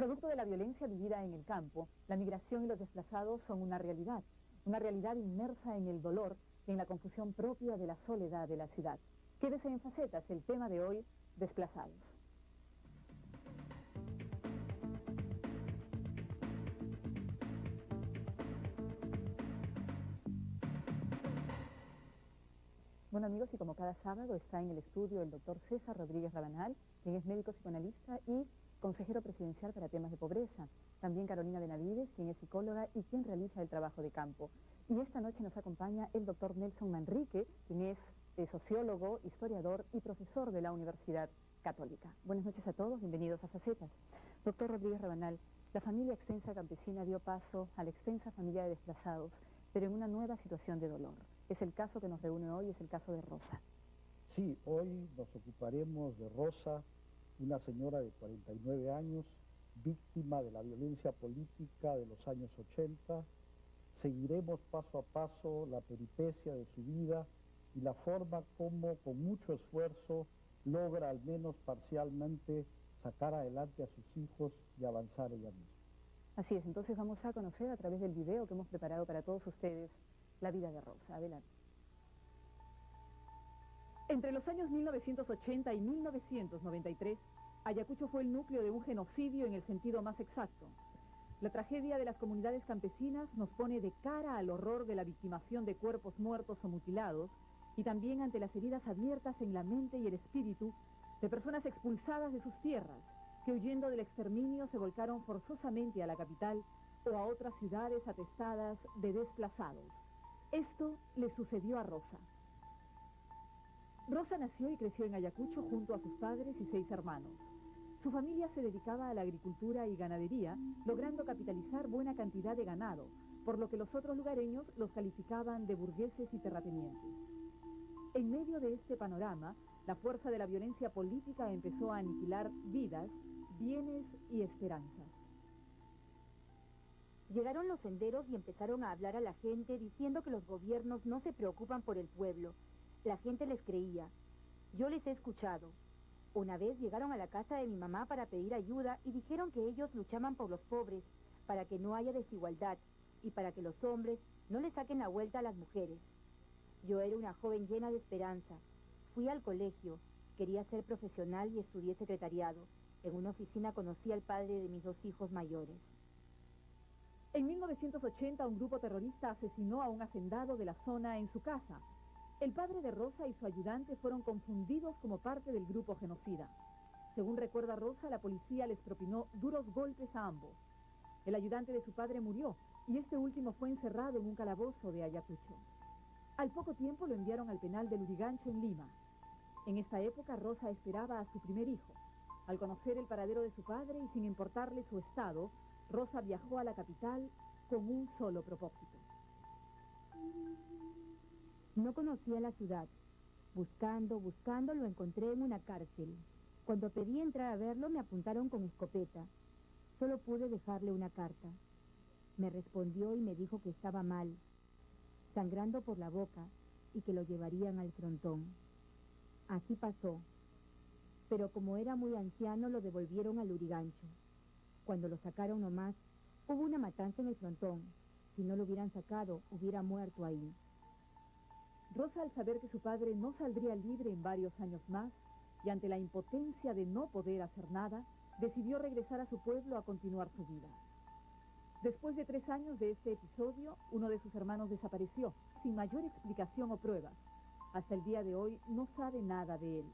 Producto de la violencia vivida en el campo, la migración y los desplazados son una realidad inmersa en el dolor y en la confusión propia de la soledad de la ciudad. Quédese en Facetas, el tema de hoy, desplazados. Bueno amigos, y como cada sábado está en el estudio el doctor César Rodríguez Rabanal, quien es médico psicoanalista y consejero presidencial para temas de pobreza. También Carolina Benavides, quien es psicóloga y quien realiza el trabajo de campo. Y esta noche nos acompaña el doctor Nelson Manrique, quien es sociólogo, historiador y profesor de la Universidad Católica. Buenas noches a todos, bienvenidos a Facetas. Doctor Rodríguez Rabanal, la familia extensa campesina dio paso a la extensa familia de desplazados, pero en una nueva situación de dolor. Es el caso que nos reúne hoy, es el caso de Rosa. Sí, hoy nos ocuparemos de Rosa, una señora de 49 años, víctima de la violencia política de los años 80. Seguiremos paso a paso la peripecia de su vida y la forma como, con mucho esfuerzo, logra al menos parcialmente sacar adelante a sus hijos y avanzar ella misma. Así es, entonces vamos a conocer a través del video que hemos preparado para todos ustedes la vida de Rosa. Adelante. Entre los años 1980 y 1993, Ayacucho fue el núcleo de un genocidio en el sentido más exacto. La tragedia de las comunidades campesinas nos pone de cara al horror de la victimación de cuerpos muertos o mutilados y también ante las heridas abiertas en la mente y el espíritu de personas expulsadas de sus tierras, que huyendo del exterminio se volcaron forzosamente a la capital o a otras ciudades atestadas de desplazados. Esto le sucedió a Rosa. Rosa nació y creció en Ayacucho junto a sus padres y 6 hermanos. Su familia se dedicaba a la agricultura y ganadería, logrando capitalizar buena cantidad de ganado, por lo que los otros lugareños los calificaban de burgueses y terratenientes. En medio de este panorama, la fuerza de la violencia política empezó a aniquilar vidas, bienes y esperanzas. Llegaron los senderos y empezaron a hablar a la gente diciendo que los gobiernos no se preocupan por el pueblo. La gente les creía. Yo les he escuchado. Una vez llegaron a la casa de mi mamá para pedir ayuda y dijeron que ellos luchaban por los pobres, para que no haya desigualdad y para que los hombres no le saquen la vuelta a las mujeres. Yo era una joven llena de esperanza. Fui al colegio, quería ser profesional y estudié secretariado. En una oficina conocí al padre de mis 2 hijos mayores. En 1980, un grupo terrorista asesinó a un hacendado de la zona en su casa. El padre de Rosa y su ayudante fueron confundidos como parte del grupo genocida. Según recuerda Rosa, la policía les propinó duros golpes a ambos. El ayudante de su padre murió y este último fue encerrado en un calabozo de Ayacucho. Al poco tiempo lo enviaron al penal de Lurigancho en Lima. En esta época Rosa esperaba a su primer hijo. Al conocer el paradero de su padre y sin importarle su estado, Rosa viajó a la capital con un solo propósito. No conocía la ciudad. Buscando, lo encontré en una cárcel. Cuando pedí entrar a verlo, me apuntaron con escopeta. Solo pude dejarle una carta. Me respondió y me dijo que estaba mal, sangrando por la boca, y que lo llevarían al frontón. Así pasó. Pero como era muy anciano, lo devolvieron al Lurigancho. Cuando lo sacaron nomás, hubo una matanza en el frontón. Si no lo hubieran sacado, hubiera muerto ahí. Rosa, al saber que su padre no saldría libre en varios años más, y ante la impotencia de no poder hacer nada, decidió regresar a su pueblo a continuar su vida. Después de 3 años de este episodio, uno de sus hermanos desapareció, sin mayor explicación o pruebas. Hasta el día de hoy no sabe nada de él.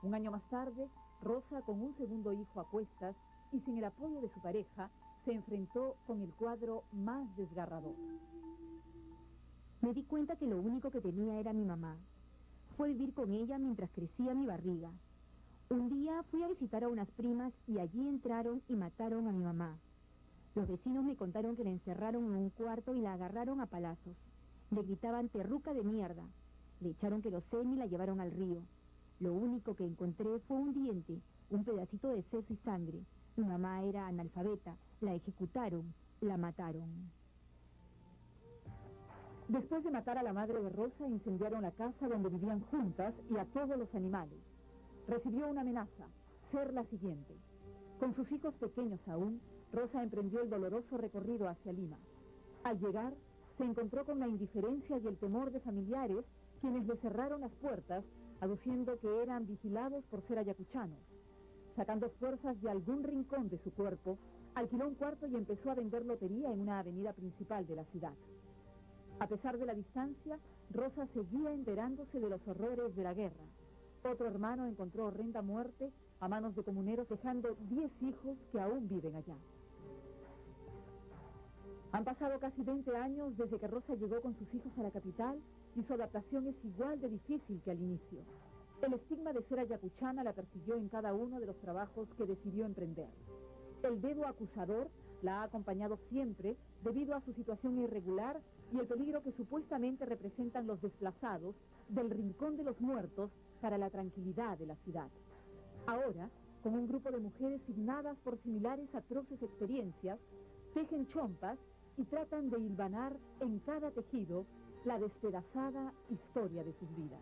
Un año más tarde, Rosa, con un segundo hijo a cuestas y sin el apoyo de su pareja, se enfrentó con el cuadro más desgarrador. Me di cuenta que lo único que tenía era mi mamá. Fue vivir con ella mientras crecía mi barriga. Un día fui a visitar a unas primas y allí entraron y mataron a mi mamá. Los vecinos me contaron que la encerraron en un cuarto y la agarraron a palazos. Le gritaban terruca de mierda. Le echaron queroseno y la llevaron al río. Lo único que encontré fue un diente, un pedacito de seso y sangre. Mi mamá era analfabeta. La ejecutaron, la mataron. Después de matar a la madre de Rosa, incendiaron la casa donde vivían juntas y a todos los animales. Recibió una amenaza, ser la siguiente. Con sus hijos pequeños aún, Rosa emprendió el doloroso recorrido hacia Lima. Al llegar, se encontró con la indiferencia y el temor de familiares, quienes le cerraron las puertas, aduciendo que eran vigilados por ser ayacuchanos. Sacando fuerzas de algún rincón de su cuerpo, alquiló un cuarto y empezó a vender lotería en una avenida principal de la ciudad. A pesar de la distancia, Rosa seguía enterándose de los horrores de la guerra. Otro hermano encontró horrenda muerte a manos de comuneros, dejando 10 hijos que aún viven allá. Han pasado casi 20 años desde que Rosa llegó con sus hijos a la capital y su adaptación es igual de difícil que al inicio. El estigma de ser ayacuchana la persiguió en cada uno de los trabajos que decidió emprender. El dedo acusador la ha acompañado siempre debido a su situación irregular y el peligro que supuestamente representan los desplazados del rincón de los muertos para la tranquilidad de la ciudad. Ahora, con un grupo de mujeres signadas por similares atroces experiencias, tejen chompas y tratan de hilvanar en cada tejido la despedazada historia de sus vidas.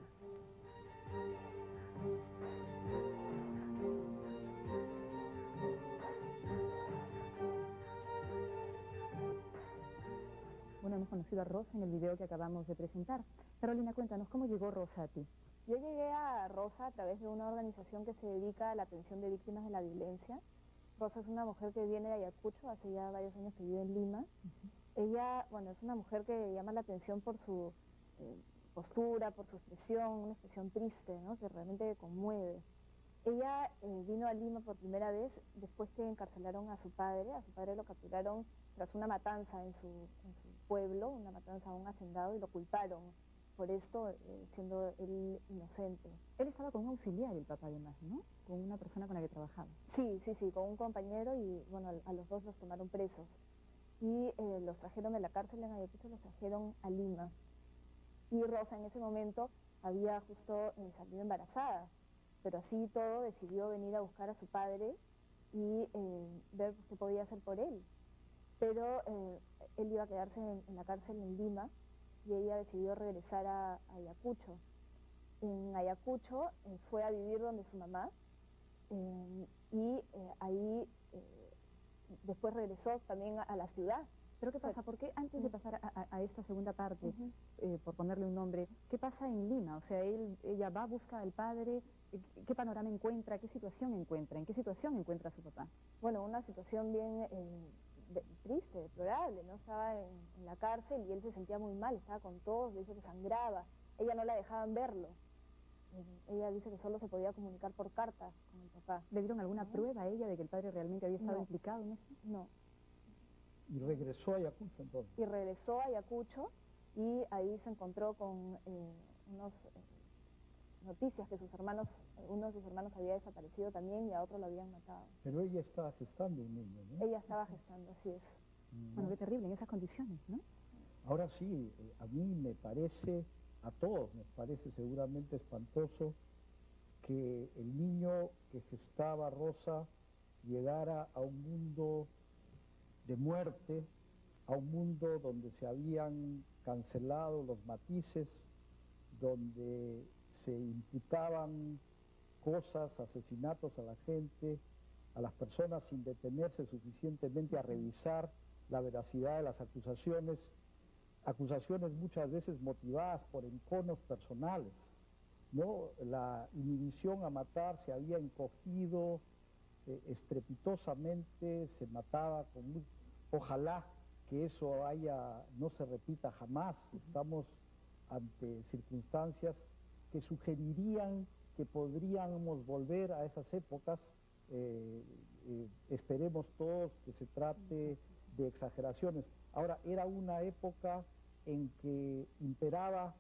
Bueno, hemos conocido a Rosa en el video que acabamos de presentar. Carolina, cuéntanos, ¿cómo llegó Rosa a ti? Yo llegué a Rosa a través de una organización que se dedica a la atención de víctimas de la violencia. Rosa es una mujer que viene de Ayacucho, hace ya varios años que vive en Lima. Ella, bueno, es una mujer que llama la atención por su postura, por su expresión, una expresión triste, ¿no?, que realmente conmueve. Ella vino a Lima por primera vez después que encarcelaron a su padre lo capturaron tras una matanza en su pueblo, una matanza a un hacendado, y lo culparon por esto, siendo él inocente. Él estaba con un auxiliar, el papá además, ¿no? Con una persona con la que trabajaba. Sí, con un compañero, y bueno, a los dos los tomaron presos. Y los trajeron de la cárcel en Ayacucho, los trajeron a Lima. Y Rosa en ese momento había justo salido embarazada, pero así todo decidió venir a buscar a su padre y ver qué podía hacer por él. Pero él iba a quedarse en la cárcel en Lima y ella decidió regresar a Ayacucho. En Ayacucho fue a vivir donde su mamá y ahí después regresó también a la ciudad. ¿Pero qué pasa? ¿Por qué antes de pasar a esta segunda parte, por ponerle un nombre, qué pasa en Lima? O sea, ella va, busca al padre, ¿qué panorama encuentra? ¿Qué situación encuentra? ¿En qué situación encuentra a su papá? Bueno, una situación bien triste, deplorable, ¿no? Estaba en la cárcel y él se sentía muy mal, estaba con tos, dice que sangraba. Ella no la dejaban verlo. Ella dice que solo se podía comunicar por carta con el papá. ¿Le dieron alguna prueba a ella de que el padre realmente había estado implicado en eso? No. ¿Y regresó a Ayacucho entonces? Y regresó a Ayacucho y ahí se encontró con unas noticias que uno de sus hermanos había desaparecido también y a otro lo habían matado. Pero ella estaba gestando un niño, ¿no? Ella estaba gestando, así es. Bueno, qué terrible en esas condiciones, ¿no? Ahora sí, a mí me parece, a todos nos parece seguramente espantoso que el niño que gestaba Rosa llegara a un mundo de muerte, a un mundo donde se habían cancelado los matices, donde se imputaban cosas, asesinatos a la gente, a las personas sin detenerse suficientemente a revisar la veracidad de las acusaciones muchas veces motivadas por enconos personales, ¿no? La inhibición a matar se había encogido estrepitosamente, se mataba con ojalá que eso no se repita jamás. Estamos ante circunstancias que sugerirían que podríamos volver a esas épocas. Esperemos todos que se trate de exageraciones. Ahora, era una época en que imperaba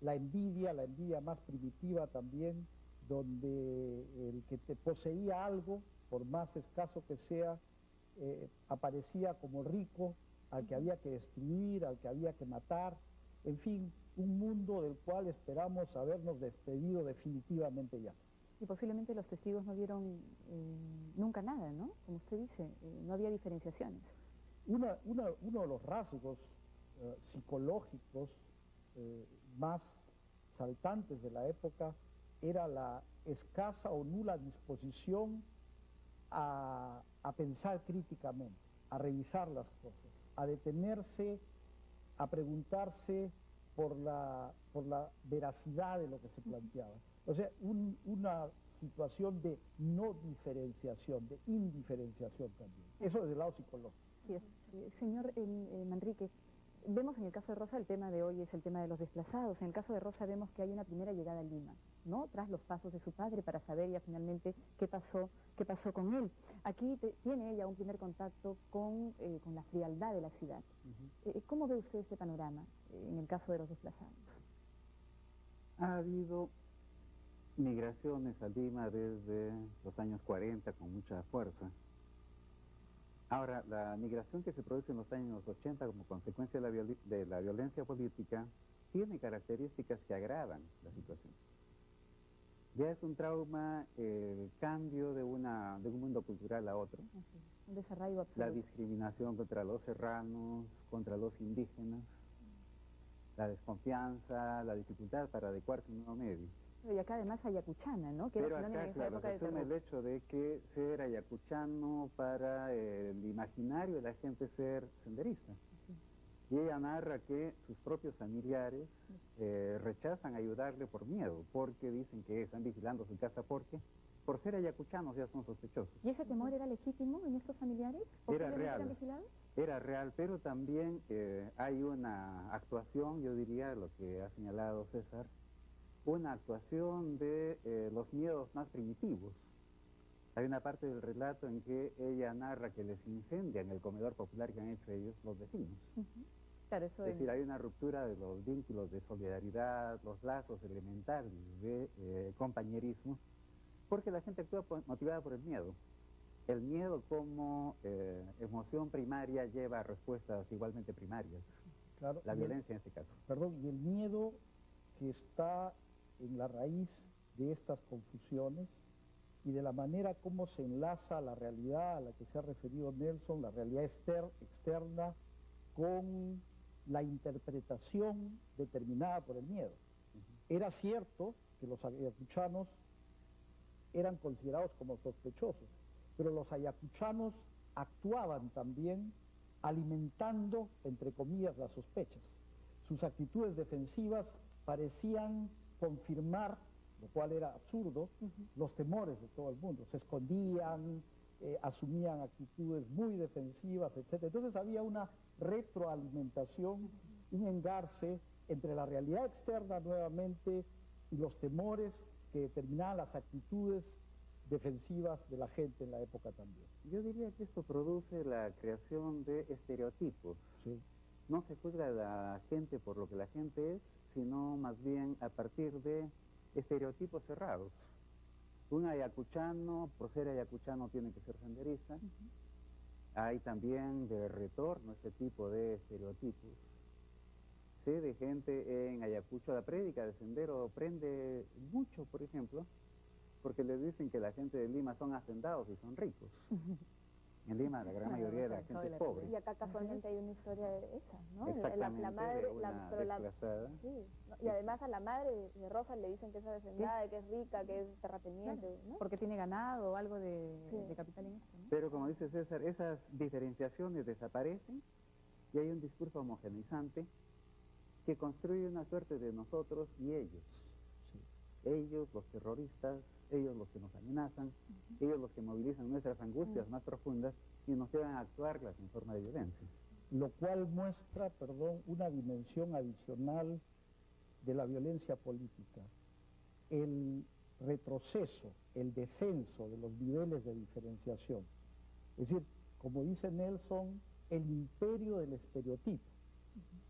la envidia más primitiva también, donde el que te poseía algo, por más escaso que sea, aparecía como rico, al que había que destruir, al que había que matar, en fin, un mundo del cual esperamos habernos despedido definitivamente ya. Y posiblemente los testigos no vieron nunca nada, ¿no? Como usted dice, no había diferenciaciones. Uno de los rasgos psicológicos más saltantes de la época era la escasa o nula disposición a pensar críticamente, a revisar las cosas, a detenerse, a preguntarse por la veracidad de lo que se planteaba. O sea, una situación de no diferenciación, de indiferenciación también. Eso desde el lado psicológico. Sí, señor Manrique, vemos en el caso de Rosa, el tema de hoy es el tema de los desplazados. En el caso de Rosa vemos que hay una primera llegada a Lima, ¿no? Tras los pasos de su padre para saber ya finalmente qué pasó con él. Aquí tiene ella un primer contacto con la frialdad de la ciudad. ¿Cómo ve usted este panorama en el caso de los desplazados? Ha habido migraciones a Lima desde los años 40 con mucha fuerza. Ahora, la migración que se produce en los años 80 como consecuencia de la violencia política tiene características que agravan la situación. Ya es un trauma el cambio de un mundo cultural a otro. Un desarraigo absoluto. La discriminación contra los serranos, contra los indígenas, la desconfianza, la dificultad para adecuarse a un nuevo medio. Y acá además ayacuchana, ¿no? Que Pero era sinónimo acá, en esa claro, época se de asume terror. el hecho de que ser ayacuchano para el imaginario de la gente es ser senderista. Y ella narra que sus propios familiares rechazan ayudarle por miedo, porque dicen que están vigilando su casa porque por ser ayacuchanos ya son sospechosos. ¿Y ese temor era legítimo en estos familiares? Era ¿Posiblemente real. eran vigilados? Era real, pero también hay una actuación, yo diría, lo que ha señalado César, una actuación de los miedos más primitivos. Hay una parte del relato en que ella narra que les incendian el comedor popular que han hecho ellos los vecinos. Claro, eso Es decir, hay una ruptura de los vínculos de solidaridad, los lazos elementales de compañerismo, porque la gente actúa motivada por el miedo. El miedo como emoción primaria lleva a respuestas igualmente primarias. Claro, La violencia en este caso. Perdón, y el miedo que está en la raíz de estas confusiones y de la manera como se enlaza la realidad a la que se ha referido Nelson, la realidad externa, con la interpretación determinada por el miedo. Era cierto que los ayacuchanos eran considerados como sospechosos, pero los ayacuchanos actuaban también alimentando, entre comillas, las sospechas. Sus actitudes defensivas parecían confirmar, lo cual era absurdo, los temores de todo el mundo. Se escondían, asumían actitudes muy defensivas, etc. Entonces había una retroalimentación, un engarce entre la realidad externa nuevamente y los temores que determinaban las actitudes defensivas de la gente en la época también. Yo diría que esto produce la creación de estereotipos. Sí. No se juzga a la gente por lo que la gente es, sino más bien a partir de estereotipos cerrados. Un ayacuchano, por ser ayacuchano, tiene que ser senderista. Hay también de retorno este tipo de estereotipos. Sé de gente en Ayacucho, la prédica de sendero prende mucho, por ejemplo, porque les dicen que la gente de Lima son hacendados y son ricos. En Lima la gran mayoría de la gente es pobre. Y acá casualmente hay una historia de esa, ¿no? Exactamente, la madre, de una pero desplazada. sí, ¿no? Y además a la madre de Rosa le dicen que es hacendada, que es rica, que es terrateniente, ¿no? Porque tiene ganado o algo Sí. de capital en esto, ¿no? Pero como dice César, esas diferenciaciones desaparecen y hay un discurso homogeneizante que construye una suerte de nosotros y ellos. Ellos, los terroristas, ellos los que nos amenazan, ellos los que movilizan nuestras angustias más profundas y nos llevan a actuarlas en forma de violencia. Lo cual muestra, una dimensión adicional de la violencia política. El retroceso, el descenso de los niveles de diferenciación. Es decir, como dice Nelson, el imperio del estereotipo,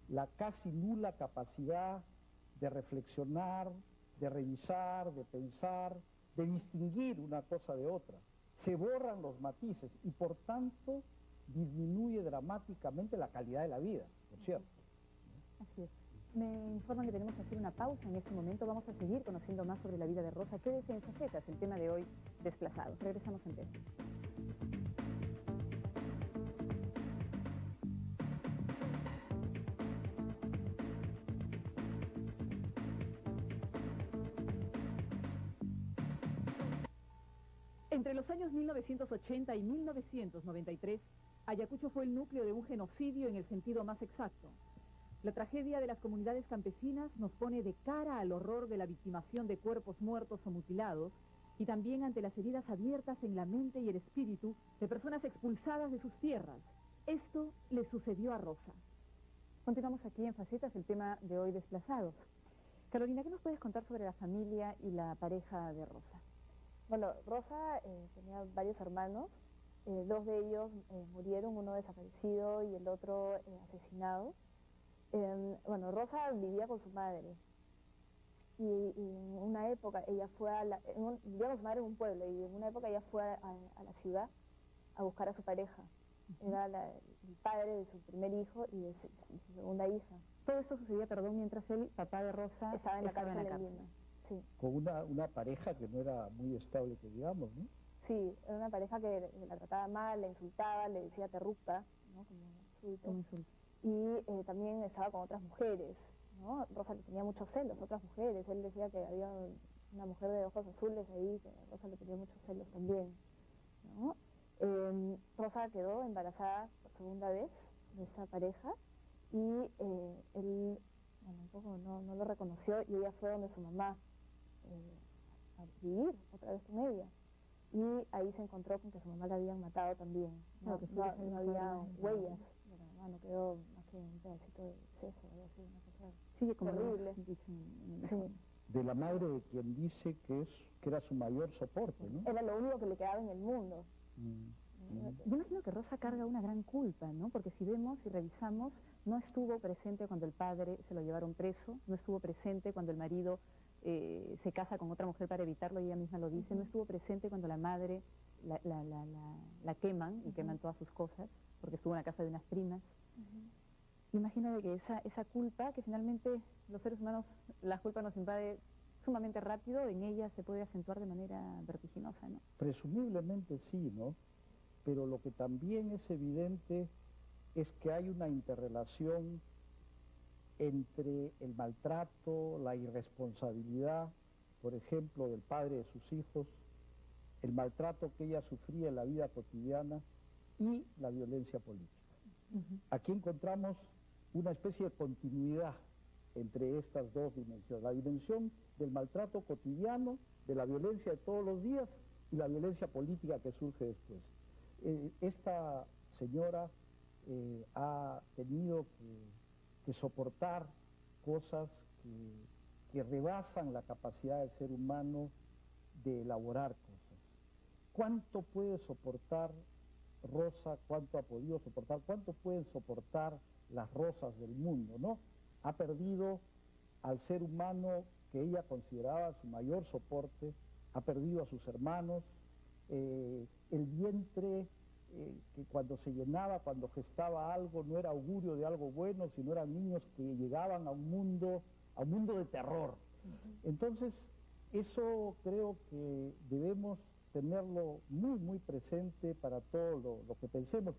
la casi nula capacidad de reflexionar, de revisar, de pensar, de distinguir una cosa de otra. Se borran los matices y por tanto disminuye dramáticamente la calidad de la vida, por cierto. Así es. Me informan que tenemos que hacer una pausa en este momento. Vamos a seguir conociendo más sobre la vida de Rosa. Quédese en Facetas, el tema de hoy, desplazados. Regresamos en breve. Entre los años 1980 y 1993, Ayacucho fue el núcleo de un genocidio en el sentido más exacto. La tragedia de las comunidades campesinas nos pone de cara al horror de la victimación de cuerpos muertos o mutilados y también ante las heridas abiertas en la mente y el espíritu de personas expulsadas de sus tierras. Esto le sucedió a Rosa. Continuamos aquí en Facetas, el tema de hoy, desplazados. Carolina, ¿qué nos puedes contar sobre la familia y la pareja de Rosa? Bueno, Rosa tenía varios hermanos, dos de ellos murieron, uno desaparecido y el otro asesinado. Bueno, Rosa vivía con su madre y en una época ella fue vivía con su madre en un pueblo y en una época ella fue a la ciudad a buscar a su pareja. Era el padre de su primer hijo y de su segunda hija. Todo esto sucedía, perdón, mientras el papá de Rosa estaba en la cárcel en Lima. Sí. Con una pareja que no era muy estable, que digamos, ¿no? Sí, era una pareja que la trataba mal, la insultaba, le decía terruca, ¿no? Como un insulto. Y también estaba con otras mujeres, ¿no? Rosa le tenía muchos celos a otras mujeres. Él decía que había una mujer de ojos azules ahí, que Rosa le tenía muchos celos también, ¿no? Rosa quedó embarazada por segunda vez de esa pareja y él, bueno, un poco no lo reconoció y ella fue donde su mamá a vivir otra vez con ella. Y ahí se encontró con que su mamá la habían matado también. No había huellas de la mamá, no quedó más que un pedacito de seso, algo así, una cosa terrible. Sí. De la madre de quien dice que era su mayor soporte, ¿no? Era lo único que le quedaba en el mundo. Yo imagino que Rosa carga una gran culpa, ¿no? Porque si vemos y revisamos, no estuvo presente cuando el padre se lo llevaron preso, no estuvo presente cuando el marido se casa con otra mujer para evitarlo, y ella misma lo dice, no estuvo presente cuando la madre la queman y queman todas sus cosas, porque estuvo en la casa de unas primas. Imagino de que esa culpa, que finalmente los seres humanos, la culpa nos invade sumamente rápido, en ella se puede acentuar de manera vertiginosa, ¿no? Presumiblemente sí, ¿no? Pero lo que también es evidente es que hay una interrelación entre el maltrato, la irresponsabilidad, por ejemplo, del padre de sus hijos, el maltrato que ella sufría en la vida cotidiana y la violencia política. Aquí encontramos una especie de continuidad entre estas dos dimensiones, la dimensión del maltrato cotidiano, de la violencia de todos los días y la violencia política que surge después. Esta señora ha tenido que soportar cosas que rebasan la capacidad del ser humano de elaborar cosas. ¿Cuánto puede soportar Rosa? ¿Cuánto ha podido soportar? ¿Cuánto pueden soportar las Rosas del mundo, no? Ha perdido al ser humano que ella consideraba su mayor soporte, ha perdido a sus hermanos, el vientre que cuando se llenaba, cuando gestaba algo, no era augurio de algo bueno, sino eran niños que llegaban a un mundo de terror. Entonces, eso creo que debemos tenerlo muy, muy presente para todo lo que pensemos.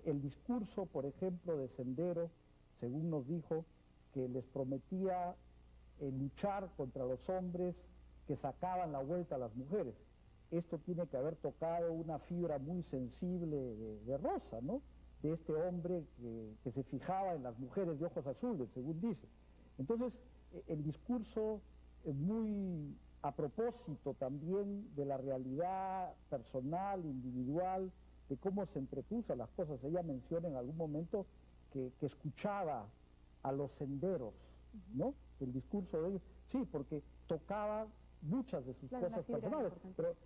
El discurso, por ejemplo, de Sendero, según nos dijo, que les prometía luchar contra los hombres que sacaban la vuelta a las mujeres. Esto tiene que haber tocado una fibra muy sensible de Rosa, ¿no? De este hombre que se fijaba en las mujeres de ojos azules, según dice. Entonces, el discurso muy a propósito también de la realidad personal, individual, de cómo se entrecruzan las cosas. Ella menciona en algún momento que escuchaba a los senderos, ¿no? El discurso de ellos, sí, porque tocaba muchas de sus cosas personales,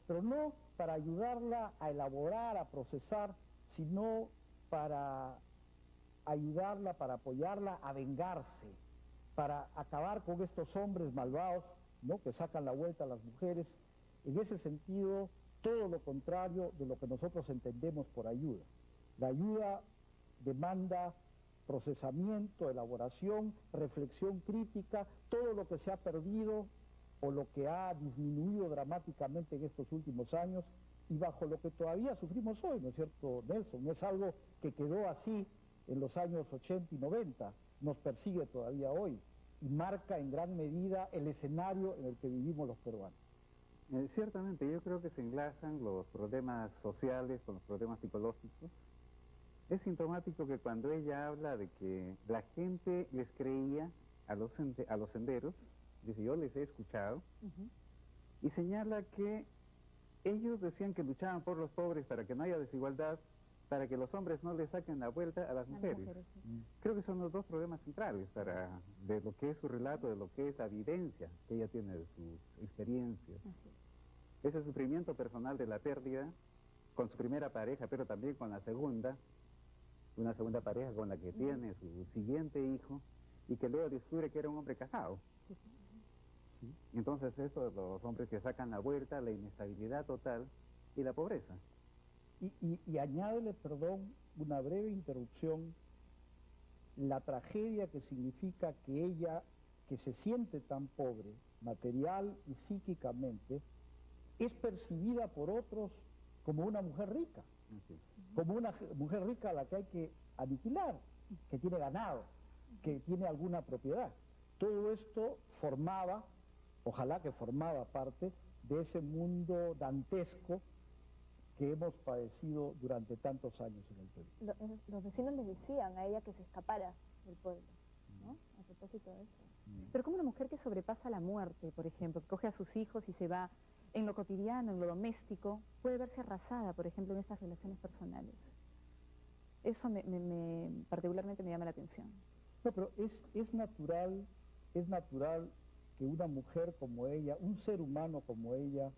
pero no para ayudarla a elaborar, a procesar, sino para ayudarla, para apoyarla a vengarse, para acabar con estos hombres malvados, ¿no?, que sacan la vuelta a las mujeres. En ese sentido, todo lo contrario de lo que nosotros entendemos por ayuda. La ayuda demanda procesamiento, elaboración, reflexión crítica, todo lo que se ha perdido o lo que ha disminuido dramáticamente en estos últimos años y bajo lo que todavía sufrimos hoy, ¿no es cierto, Nelson? No es algo que quedó así en los años 80 y 90, nos persigue todavía hoy y marca en gran medida el escenario en el que vivimos los peruanos. Ciertamente, yo creo que se enlazan los problemas sociales con los problemas psicológicos. Es sintomático que cuando ella habla de que la gente les creía a los senderos, dice, yo les he escuchado, y señala que ellos decían que luchaban por los pobres para que no haya desigualdad, para que los hombres no le saquen la vuelta a las mujeres. Creo que son los dos problemas centrales de lo que es su relato, de lo que es la vivencia que ella tiene de sus experiencias. Ese sufrimiento personal de la pérdida con su primera pareja, pero también con la segunda, una segunda pareja con la que tiene su siguiente hijo, y que luego descubre que era un hombre casado. Entonces eso, los hombres que sacan la vuelta, la inestabilidad total y la pobreza. Y añádele, perdón, una breve interrupción, la tragedia que significa que ella, que se siente tan pobre, material y psíquicamente, es percibida por otros como una mujer rica, como una mujer rica a la que hay que aniquilar, que tiene ganado, que tiene alguna propiedad. Todo esto formaba, ojalá que formaba parte de ese mundo dantesco que hemos padecido durante tantos años en el Perú. Los vecinos le decían a ella que se escapara del pueblo, ¿no? A propósito de eso. Pero como una mujer que sobrepasa la muerte, por ejemplo, que coge a sus hijos y se va en lo cotidiano, en lo doméstico, puede verse arrasada, por ejemplo, en estas relaciones personales. Eso particularmente me llama la atención. No, pero es natural que una mujer como ella, un ser humano como ella,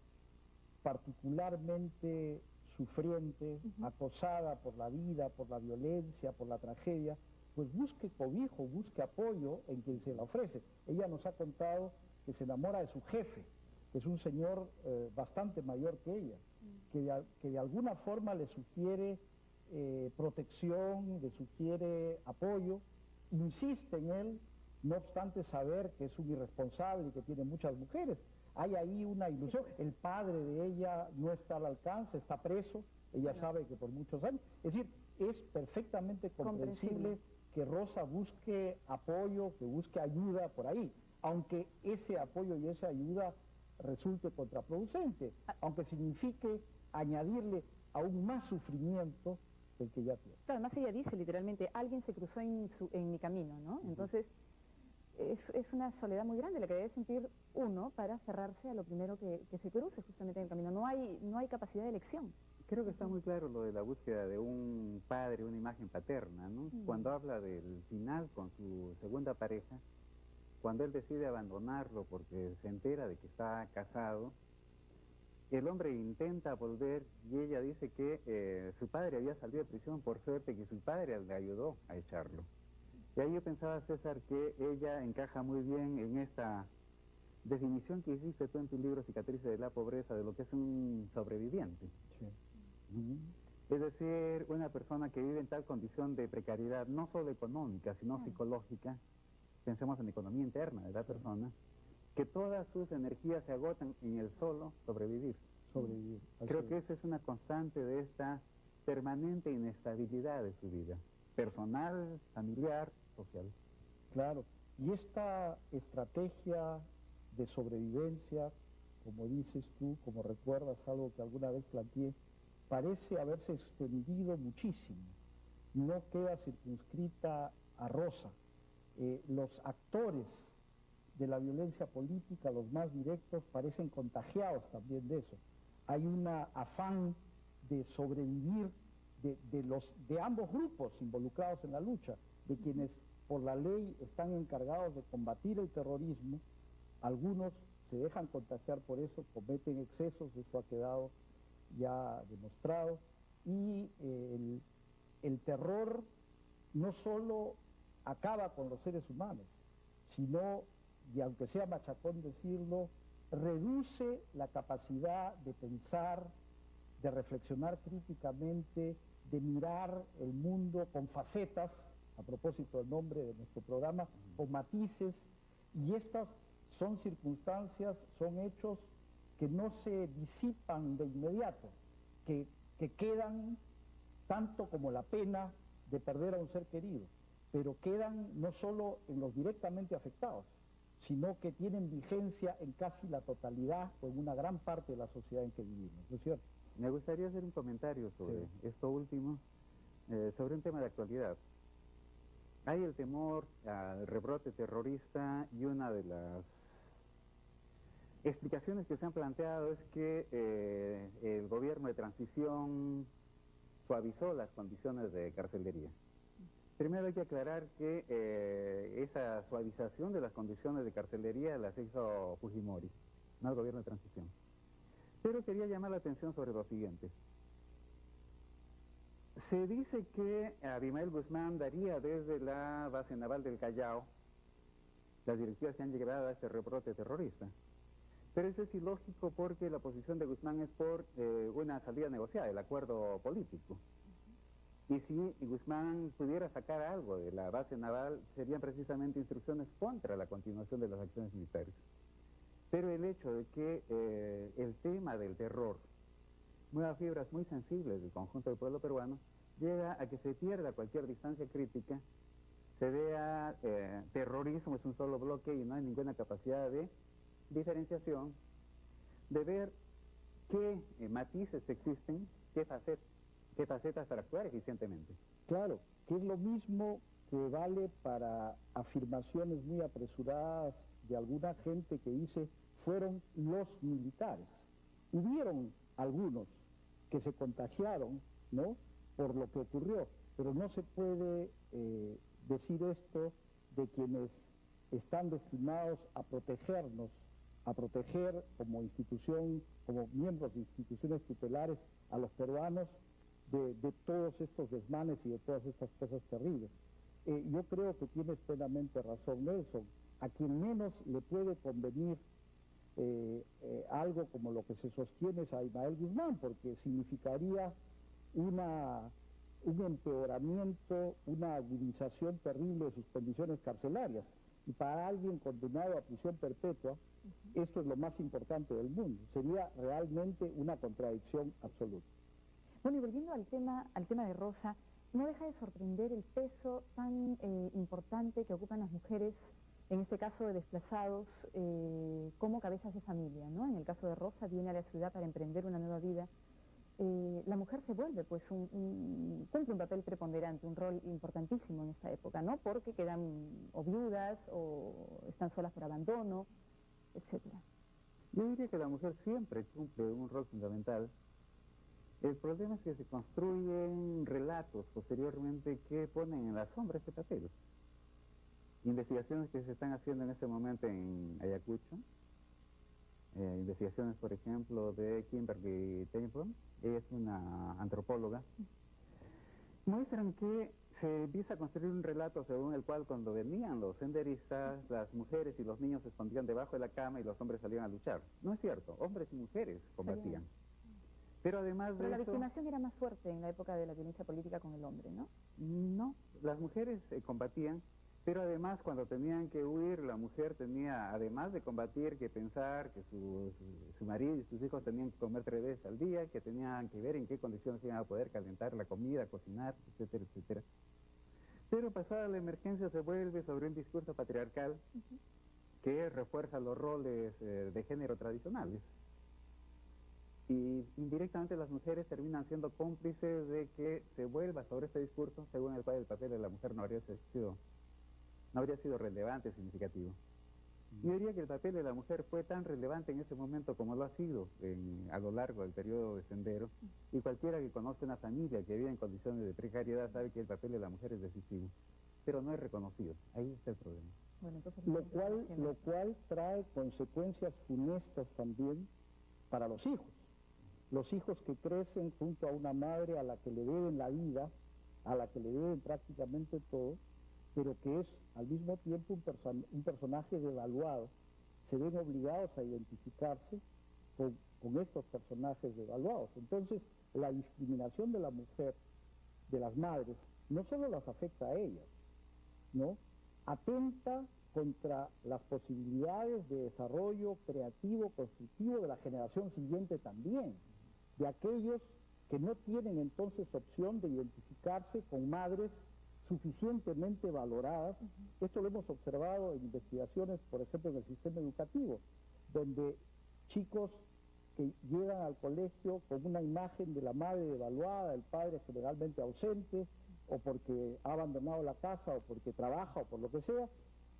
particularmente sufriente, acosada por la vida, por la violencia, por la tragedia, pues busque cobijo, busque apoyo en quien se la ofrece. Ella nos ha contado que se enamora de su jefe, que es un señor bastante mayor que ella, que de alguna forma le sugiere protección, le sugiere apoyo, insiste en él, no obstante saber que es un irresponsable y que tiene muchas mujeres. Hay ahí una ilusión. El padre de ella no está al alcance, está preso, ella sabe que por muchos años. Es decir, es perfectamente comprensible que Rosa busque apoyo, que busque ayuda por ahí, aunque ese apoyo y esa ayuda resulte contraproducente, aunque signifique añadirle aún más sufrimiento del que ya tiene. Además ella dice literalmente, alguien se cruzó en mi camino, ¿no? Entonces, es una soledad muy grande la que debe sentir uno para cerrarse a lo primero que se cruce justamente en el camino. No hay capacidad de elección. Creo que está muy claro lo de la búsqueda de un padre, una imagen paterna, ¿no? Cuando habla del final con su segunda pareja, cuando él decide abandonarlo porque se entera de que está casado, el hombre intenta volver y ella dice que su padre había salido de prisión por suerte, que su padre le ayudó a echarlo. Y ahí yo pensaba, César, que ella encaja muy bien en esta definición que hiciste tú en tu libro Cicatrices de la Pobreza, de lo que es un sobreviviente. Sí. Es decir, una persona que vive en tal condición de precariedad, no solo económica, sino psicológica, pensemos en la economía interna de la persona, que todas sus energías se agotan en el solo sobrevivir. Creo que esa es una constante de esta permanente inestabilidad de su vida, personal, familiar, social. Claro, y esta estrategia de sobrevivencia, como dices tú, como recuerdas algo que alguna vez planteé, parece haberse extendido muchísimo, no queda circunscrita a Rosa. Los actores de la violencia política, los más directos, parecen contagiados también de eso. Hay un afán de sobrevivir de ambos grupos involucrados en la lucha, de quienes por la ley están encargados de combatir el terrorismo. Algunos se dejan contagiar por eso, cometen excesos, eso ha quedado ya demostrado, y el terror no solo acaba con los seres humanos, sino, y aunque sea machacón decirlo, reduce la capacidad de pensar, de reflexionar críticamente, de mirar el mundo con facetas, a propósito del nombre de nuestro programa, con matices, y estas son circunstancias, son hechos que no se disipan de inmediato, que quedan tanto como la pena de perder a un ser querido, pero quedan no solo en los directamente afectados, sino que tienen vigencia en casi la totalidad o en una gran parte de la sociedad en que vivimos, ¿no es cierto? Me gustaría hacer un comentario sobre esto último, sobre un tema de actualidad. Hay el temor al rebrote terrorista y una de las explicaciones que se han planteado es que el gobierno de transición suavizó las condiciones de carcelería. Primero hay que aclarar que esa suavización de las condiciones de carcelería las hizo Fujimori, no el gobierno de transición. Pero quería llamar la atención sobre lo siguiente. Se dice que Abimael Guzmán daría desde la base naval del Callao las directivas que han llegado a este rebrote terrorista. Pero eso es ilógico porque la posición de Guzmán es por una salida negociada, el acuerdo político. Y si Guzmán pudiera sacar algo de la base naval, serían precisamente instrucciones contra la continuación de las acciones militares. Pero el hecho de que el tema del terror mueva fibras muy sensibles del conjunto del pueblo peruano, llega a que se pierda cualquier distancia crítica, se vea terrorismo es un solo bloque y no hay ninguna capacidad de diferenciación, de ver qué matices existen, qué facetas para actuar eficientemente. Claro, que es lo mismo que vale para afirmaciones muy apresuradas de alguna gente que dice fueron los militares. Hubieron algunos que se contagiaron, ¿no?, por lo que ocurrió, pero no se puede decir esto de quienes están destinados a protegernos, a proteger como institución, como miembros de instituciones tutelares a los peruanos de todos estos desmanes y de todas estas cosas terribles. Yo creo que tienes plenamente razón, Nelson. A quien menos le puede convenir algo como lo que se sostiene es a Abimael Guzmán, porque significaría un empeoramiento, una agudización terrible de sus condiciones carcelarias. Y para alguien condenado a prisión perpetua, esto es lo más importante del mundo. Sería realmente una contradicción absoluta. Bueno, y volviendo al tema de Rosa, no deja de sorprender el peso tan importante que ocupan las mujeres, en este caso de desplazados, como cabezas de familia, ¿no? En el caso de Rosa, viene a la ciudad para emprender una nueva vida. La mujer se vuelve, pues, cumple un papel preponderante, un rol importantísimo en esta época, ¿no? Porque quedan o viudas o están solas por abandono, etcétera. Yo diría que la mujer siempre cumple un rol fundamental. El problema es que se construyen relatos posteriormente que ponen en la sombra este papel. Investigaciones que se están haciendo en este momento en Ayacucho, investigaciones, por ejemplo, de Kimberly Templeton, es una antropóloga, muestran que se empieza a construir un relato según el cual cuando venían los senderistas, las mujeres y los niños se escondían debajo de la cama y los hombres salían a luchar. No es cierto, hombres y mujeres combatían. Pero además de la eso, victimación era más fuerte en la época de la violencia política con el hombre, ¿no? No, las mujeres combatían, pero además cuando tenían que huir, la mujer tenía, además de combatir, que pensar que su marido y sus hijos tenían que comer 3 veces al día, que tenían que ver en qué condiciones iban a poder calentar la comida, cocinar, etcétera, etcétera. Pero pasada la emergencia se vuelve sobre un discurso patriarcal que refuerza los roles de género tradicionales. Y indirectamente las mujeres terminan siendo cómplices de que se vuelva sobre este discurso según el cual el papel de la mujer no habría sido relevante, significativo. Yo diría que el papel de la mujer fue tan relevante en ese momento como lo ha sido a lo largo del periodo de Sendero, y cualquiera que conozca una familia que vive en condiciones de precariedad sabe que el papel de la mujer es decisivo, pero no es reconocido. Ahí está el problema. Bueno, entonces, Lo cual trae consecuencias funestas también para los hijos. Los hijos que crecen junto a una madre a la que le deben la vida, a la que le deben prácticamente todo, pero que es al mismo tiempo un personaje devaluado, se ven obligados a identificarse con estos personajes devaluados. Entonces, la discriminación de la mujer, de las madres, no solo las afecta a ellas, ¿no? Atenta contra las posibilidades de desarrollo creativo, constructivo de la generación siguiente también, de aquellos que no tienen entonces opción de identificarse con madres suficientemente valoradas. Esto lo hemos observado en investigaciones, por ejemplo, en el sistema educativo, donde chicos que llegan al colegio con una imagen de la madre devaluada, el padre generalmente ausente, o porque ha abandonado la casa, o porque trabaja, o por lo que sea,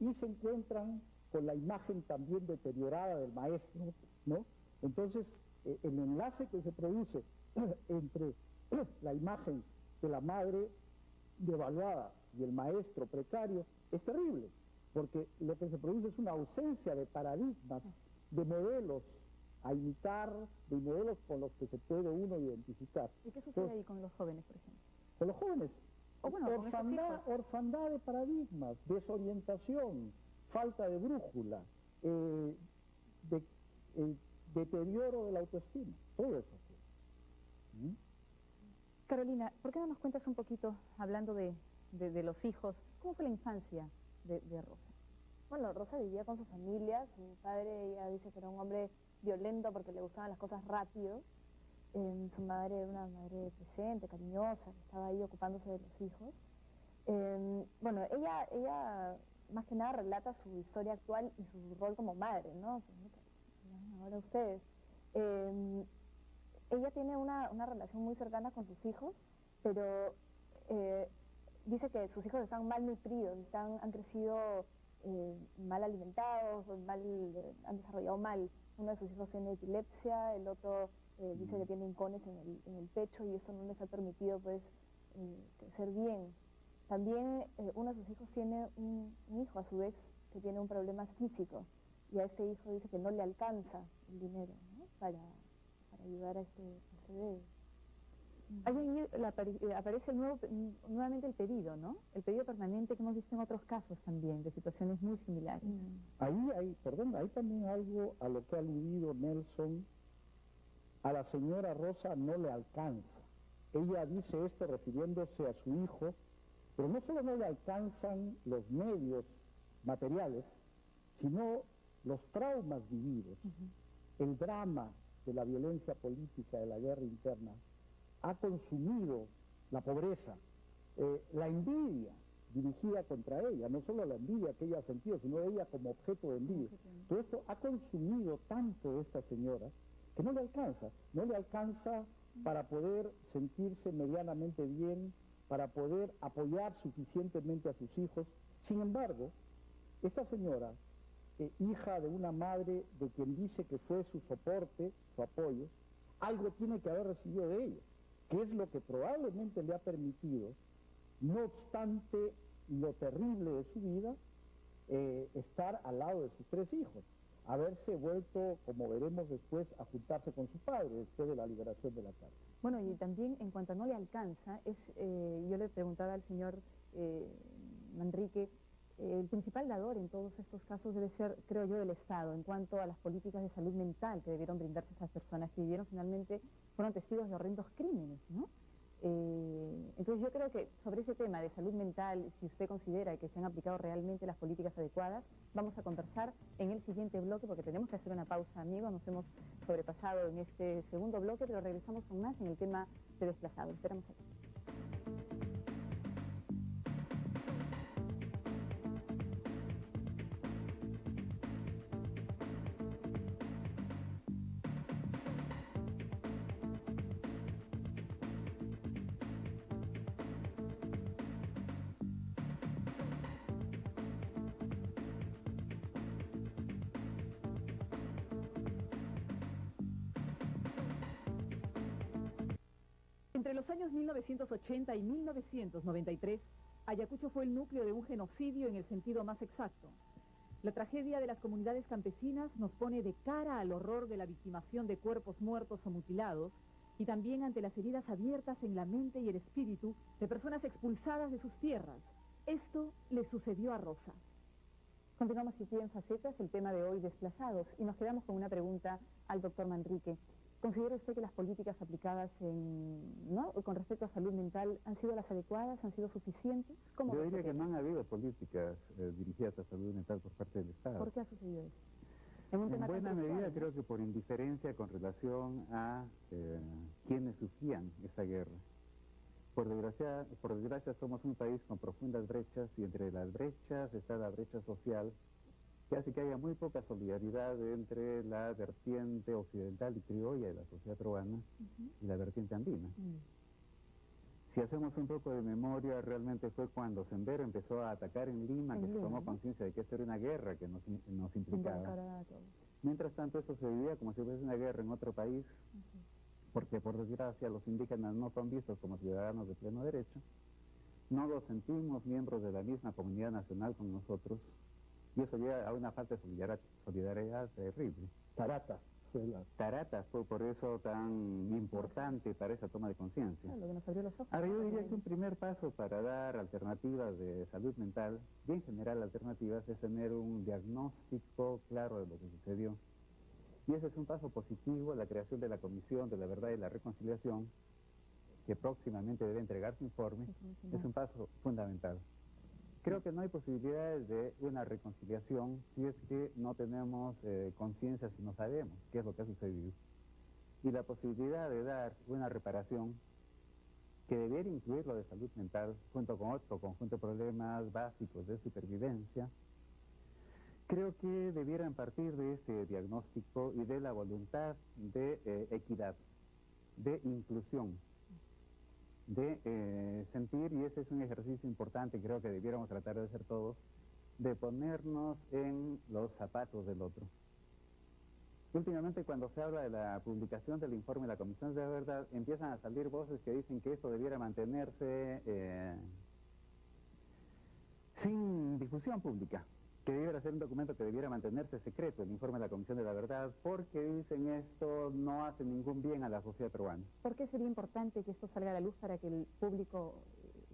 y se encuentran con la imagen también deteriorada del maestro, ¿no? Entonces, el enlace que se produce entre la imagen de la madre devaluada y el maestro precario es terrible, porque lo que se produce es una ausencia de paradigmas, de modelos a imitar, de modelos con los que se puede uno identificar. ¿Y qué sucede ahí con los jóvenes, por ejemplo? Con los jóvenes, O bueno, con estos hijos. orfandad de paradigmas, desorientación, falta de brújula, deterioro de la autoestima, todo eso. Carolina, ¿por qué no nos cuentas un poquito, hablando de los hijos, cómo fue la infancia de Rosa? Bueno, Rosa vivía con su familia, su padre, ella dice que era un hombre violento porque le gustaban las cosas rápido. Su madre era una madre presente, cariñosa, que estaba ahí ocupándose de los hijos. Bueno, ella más que nada relata su historia actual y su rol como madre, ¿no? Ahora ustedes. Ella tiene una relación muy cercana con sus hijos, pero dice que sus hijos están mal nutridos, han crecido mal alimentados, han desarrollado mal. Uno de sus hijos tiene epilepsia, el otro dice que tiene hincones en el pecho y eso no les ha permitido pues crecer bien. También uno de sus hijos tiene un hijo a su vez que tiene un problema físico y a este hijo dice que no le alcanza el dinero, ¿no? para ayudar a este bebé. Ahí aparece nuevamente el pedido, ¿no? El pedido permanente que hemos visto en otros casos también, de situaciones muy similares. Ahí hay también algo a lo que ha aludido Nelson. A la señora Rosa no le alcanza. Ella dice esto refiriéndose a su hijo, pero no solo no le alcanzan los medios materiales, sino los traumas vividos, el drama de la violencia política, de la guerra interna, ha consumido la pobreza, la envidia dirigida contra ella, no solo la envidia que ella ha sentido, sino ella como objeto de envidia. Todo esto ha consumido tanto esta señora que no le alcanza para poder sentirse medianamente bien, para poder apoyar suficientemente a sus hijos. Sin embargo, esta señora, hija de una madre de quien dice que fue su soporte, su apoyo, algo tiene que haber recibido de ella, que es lo que probablemente le ha permitido, no obstante lo terrible de su vida, estar al lado de sus 3 hijos, haberse vuelto, como veremos después, a juntarse con su padre después de la liberación de la cárcel. Bueno, y también en cuanto a no le alcanza, yo le preguntaba al señor Manrique, el principal dador en todos estos casos debe ser, creo yo, el Estado, en cuanto a las políticas de salud mental que debieron brindarse a esas personas que vivieron finalmente, fueron testigos de horrendos crímenes, ¿no? Entonces yo creo que sobre ese tema de salud mental, si usted considera que se han aplicado realmente las políticas adecuadas, vamos a conversar en el siguiente bloque porque tenemos que hacer una pausa, amigos, nos hemos sobrepasado en este segundo bloque, pero regresamos con más en el tema de desplazados. Esperamos aquí. Entre los años 1980 y 1993, Ayacucho fue el núcleo de un genocidio en el sentido más exacto. La tragedia de las comunidades campesinas nos pone de cara al horror de la victimación de cuerpos muertos o mutilados y también ante las heridas abiertas en la mente y el espíritu de personas expulsadas de sus tierras. Esto le sucedió a Rosa. Continuamos aquí en Facetas, el tema de hoy, desplazados, y nos quedamos con una pregunta al doctor Manrique. ¿Considera usted que las políticas aplicadas con respecto a salud mental han sido las adecuadas, han sido suficientes? Yo diría que no han habido políticas dirigidas a salud mental por parte del Estado. ¿Por qué ha sucedido eso? En buena medida creo que por indiferencia con relación a quienes sufrían esa guerra. Por desgracia somos un país con profundas brechas y entre las brechas está la brecha social que hace que haya muy poca solidaridad entre la vertiente occidental y criolla de la sociedad peruana y la vertiente andina. Si hacemos un poco de memoria, realmente fue cuando Sendero empezó a atacar en Lima que se tomó conciencia de que esto era una guerra que nos implicaba. Mientras tanto, esto se vivía como si fuese una guerra en otro país, porque por desgracia los indígenas no son vistos como ciudadanos de pleno derecho, no los sentimos miembros de la misma comunidad nacional con nosotros, y eso lleva a una falta de solidaridad terrible. Tarata fue por eso tan importante para esa toma de conciencia. Lo que nos abrió los ojos. Ahora yo diría que un primer paso para dar alternativas de salud mental, y en general alternativas, es tener un diagnóstico claro de lo que sucedió. Y ese es un paso positivo, la creación de la Comisión de la Verdad y la Reconciliación, que próximamente debe entregar su informe, es un paso fundamental. Creo que no hay posibilidades de una reconciliación si es que no tenemos conciencia, si no sabemos qué es lo que ha sucedido. Y la posibilidad de dar una reparación que debiera incluir lo de salud mental, junto con otro conjunto de problemas básicos de supervivencia, creo que debieran partir de este diagnóstico y de la voluntad de equidad, de inclusión, de sentir, y ese es un ejercicio importante, creo que debiéramos tratar de hacer todos, de ponernos en los zapatos del otro. Últimamente, cuando se habla de la publicación del informe de la Comisión de la Verdad, empiezan a salir voces que dicen que esto debiera mantenerse sin difusión pública, que debiera ser un documento que debiera mantenerse secreto, el informe de la Comisión de la Verdad, porque dicen esto no hace ningún bien a la sociedad peruana. ¿Por qué sería importante que esto salga a la luz para que el público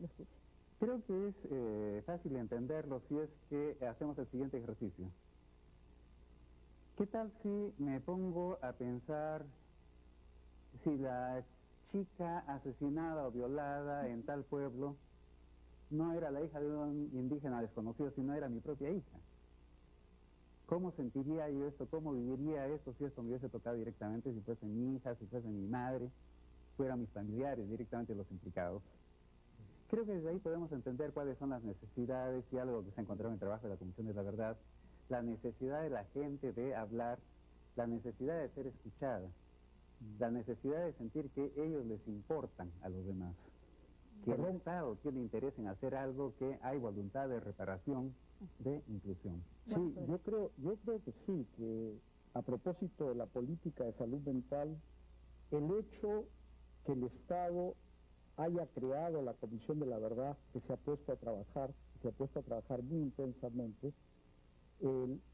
lo escuche? Creo que es fácil entenderlo si es que hacemos el siguiente ejercicio. ¿Qué tal si me pongo a pensar si la chica asesinada o violada en tal pueblo no era la hija de un indígena desconocido, sino era mi propia hija? ¿Cómo sentiría yo esto? ¿Cómo viviría esto si esto me hubiese tocado directamente, si fuese mi hija, si fuese mi madre, fueran mis familiares directamente los implicados? Creo que desde ahí podemos entender cuáles son las necesidades y algo que se encontró en el trabajo de la Comisión de la Verdad, la necesidad de la gente de hablar, la necesidad de ser escuchada, la necesidad de sentir que ellos les importan a los demás, que el Estado tiene interés en hacer algo, que hay voluntad de reparación, de inclusión. Sí, yo creo que sí, que a propósito de la política de salud mental, el hecho que el Estado haya creado la Comisión de la Verdad, que se ha puesto a trabajar muy intensamente,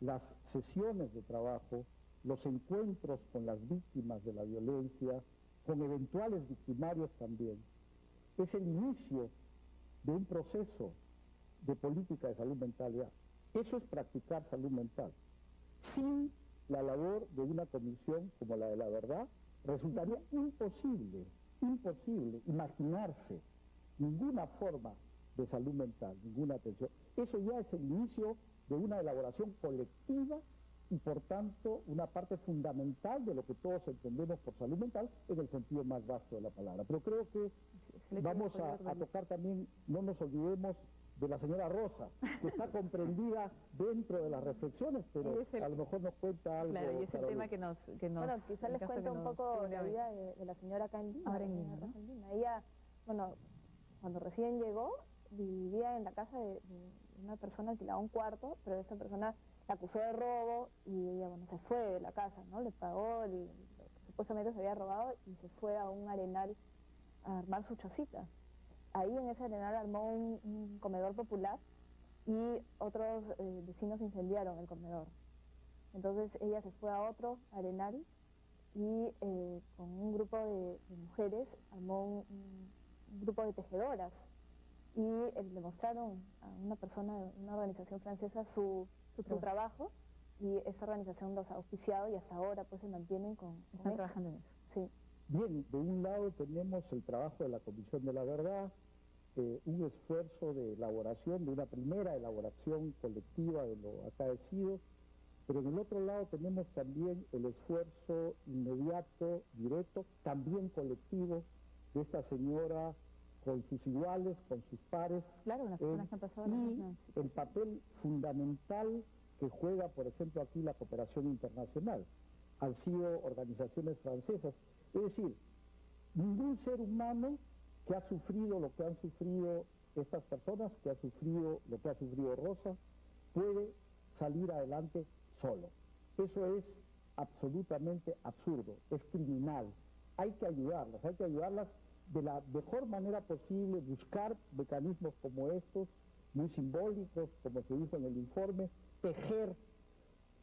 las sesiones de trabajo, los encuentros con las víctimas de la violencia, con eventuales victimarios también, es el inicio de un proceso de política de salud mental ya. Eso es practicar salud mental. Sin la labor de una comisión como la de la verdad, resultaría imposible imaginarse ninguna forma de salud mental, ninguna atención. Eso ya es el inicio de una elaboración colectiva y por tanto una parte fundamental de lo que todos entendemos por salud mental en el sentido más vasto de la palabra. Pero creo que vamos a tocar también, no nos olvidemos de la señora Rosa, que está comprendida dentro de las reflexiones, pero a lo mejor nos cuenta algo. Claro, y es el tema que nos bueno, quizás les cuento un poco la vida de la señora acá en Lima. Ahora en Lima, ¿no? Ella, bueno, cuando recién llegó, vivía en la casa de una persona, alquilaba un cuarto, pero esa persona la acusó de robo y ella, bueno, se fue de la casa, ¿no? Le pagó lo que supuestamente se había robado y se fue a un arenal a armar su chocita. Ahí en ese arenal armó un comedor popular y otros vecinos incendiaron el comedor. Entonces ella se fue a otro arenal y con un grupo de mujeres armó un grupo de tejedoras y le mostraron a una persona de una organización francesa su trabajo y esa organización los ha auspiciado y hasta ahora pues se mantienen con Están trabajando en eso. Sí. Bien, de un lado tenemos el trabajo de la Comisión de la Verdad, un esfuerzo de elaboración, de una primera elaboración colectiva de lo acaecido, pero en el otro lado tenemos también el esfuerzo inmediato, directo, también colectivo, de esta señora con sus iguales, con sus pares. Claro, las personas que han pasado la y misma el papel fundamental que juega, por ejemplo, aquí la cooperación internacional. Han sido organizaciones francesas. Es decir, ningún ser humano que ha sufrido lo que han sufrido estas personas, que ha sufrido lo que ha sufrido Rosa, puede salir adelante solo. Eso es absolutamente absurdo, es criminal. Hay que ayudarlas de la mejor manera posible, buscar mecanismos como estos, muy simbólicos, como se dijo en el informe, tejer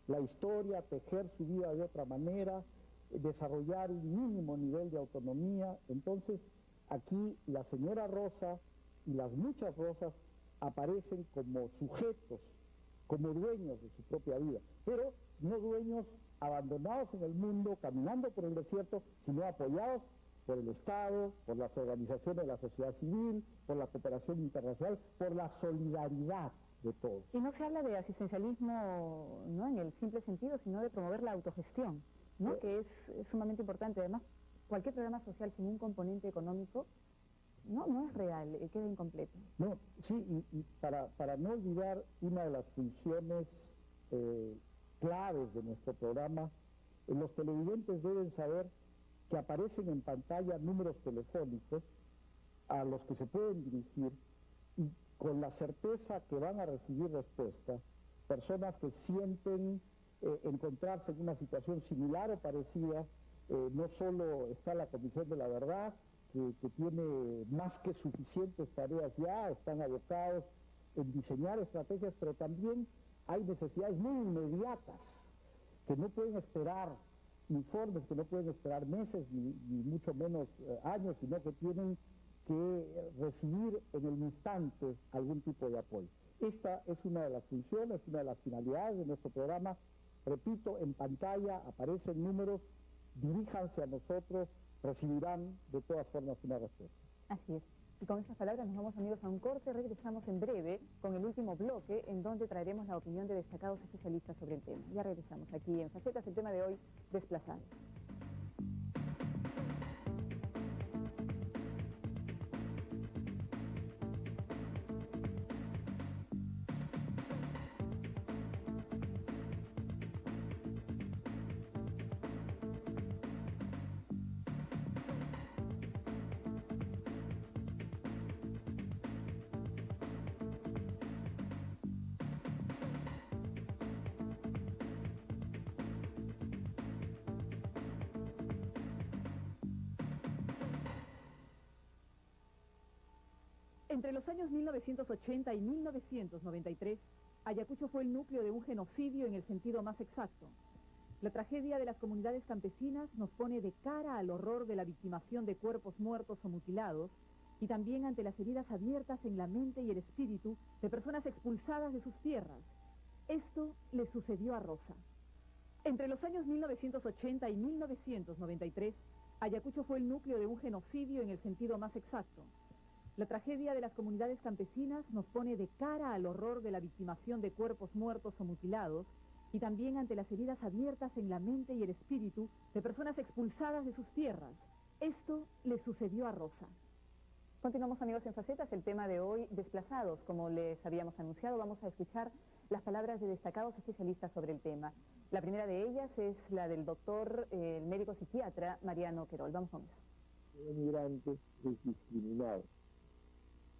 la historia, tejer su vida de otra manera, desarrollar un mínimo nivel de autonomía. Entonces, aquí la señora Rosa y las muchas Rosas aparecen como sujetos, como dueños de su propia vida, pero no dueños abandonados en el mundo, caminando por el desierto, sino apoyados por el Estado, por las organizaciones de la sociedad civil, por la cooperación internacional, por la solidaridad de todos. Y no se habla de asistencialismo, ¿no?, en el simple sentido, sino de promover la autogestión, ¿no?, que es sumamente importante. Además, cualquier programa social sin un componente económico no es real, queda incompleto. No, sí, y para no olvidar una de las funciones claves de nuestro programa, los televidentes deben saber que aparecen en pantalla números telefónicos a los que se pueden dirigir y con la certeza que van a recibir respuesta, personas que sienten encontrarse en una situación similar o parecida. No solo está la Comisión de la Verdad, que tiene más que suficientes tareas ya, están abocados en diseñar estrategias, pero también hay necesidades muy inmediatas que no pueden esperar informes, que no pueden esperar meses ni mucho menos años, sino que tienen que recibir en el instante algún tipo de apoyo. Esta es una de las funciones, una de las finalidades de nuestro programa. Repito, en pantalla aparecen números, diríjanse a nosotros, recibirán de todas formas una respuesta. Así es. Y con estas palabras nos vamos, amigos, a un corte. Regresamos en breve con el último bloque, en donde traeremos la opinión de destacados especialistas sobre el tema. Ya regresamos aquí en Facetas, el tema de hoy, desplazados. Entre los años 1980 y 1993, Ayacucho fue el núcleo de un genocidio en el sentido más exacto. La tragedia de las comunidades campesinas nos pone de cara al horror de la victimación de cuerpos muertos o mutilados y también ante las heridas abiertas en la mente y el espíritu de personas expulsadas de sus tierras. Esto le sucedió a Rosa. Entre los años 1980 y 1993, Ayacucho fue el núcleo de un genocidio en el sentido más exacto. La tragedia de las comunidades campesinas nos pone de cara al horror de la victimación de cuerpos muertos o mutilados y también ante las heridas abiertas en la mente y el espíritu de personas expulsadas de sus tierras. Esto le sucedió a Rosa. Continuamos, amigos, en Facetas, el tema de hoy, desplazados. Como les habíamos anunciado, vamos a escuchar las palabras de destacados especialistas sobre el tema. La primera de ellas es la del doctor, el médico psiquiatra Mariano Querol. Vamos con eso. El migrante es discriminado,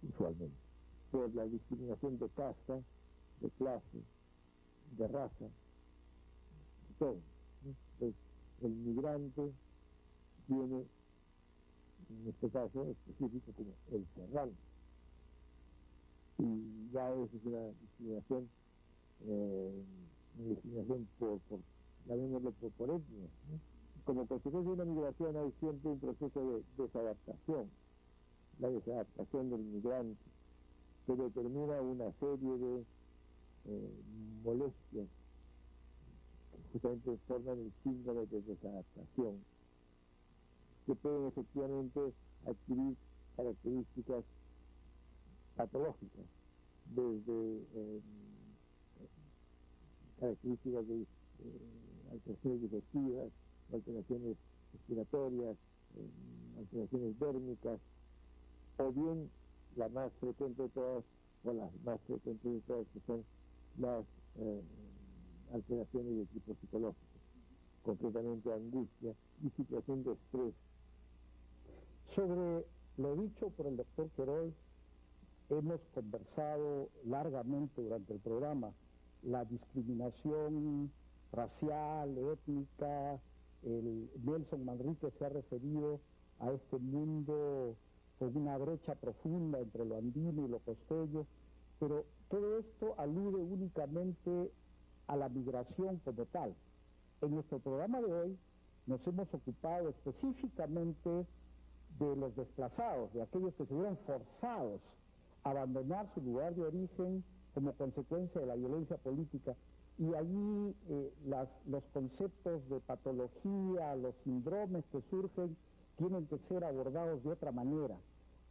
usualmente, por la discriminación de casta, de clase, de raza, de todo. Entonces, el migrante tiene, en este caso específico, como el serrano. Y ya eso es una discriminación llamémoslo por etnia, ¿no? Como consecuencia de una migración hay siempre un proceso de desadaptación, la desadaptación del migrante, que determina una serie de molestias que justamente forman el síndrome de desadaptación, que pueden efectivamente adquirir características patológicas, desde características de alteraciones digestivas, alteraciones respiratorias, alteraciones dérmicas, o bien la más frecuente de todas, o las más frecuentes de todas, que son las alteraciones de tipo psicológico, concretamente angustia y situación de estrés. Sobre lo dicho por el doctor Querol, hemos conversado largamente durante el programa. La discriminación racial, étnica, Nelson Manrique se ha referido a este mundo con una brecha profunda entre lo andino y lo costeño, pero todo esto alude únicamente a la migración como tal. En nuestro programa de hoy nos hemos ocupado específicamente de los desplazados, de aquellos que se vieron forzados a abandonar su lugar de origen como consecuencia de la violencia política. Y allí los conceptos de patología, los síndromes que surgen, tienen que ser abordados de otra manera.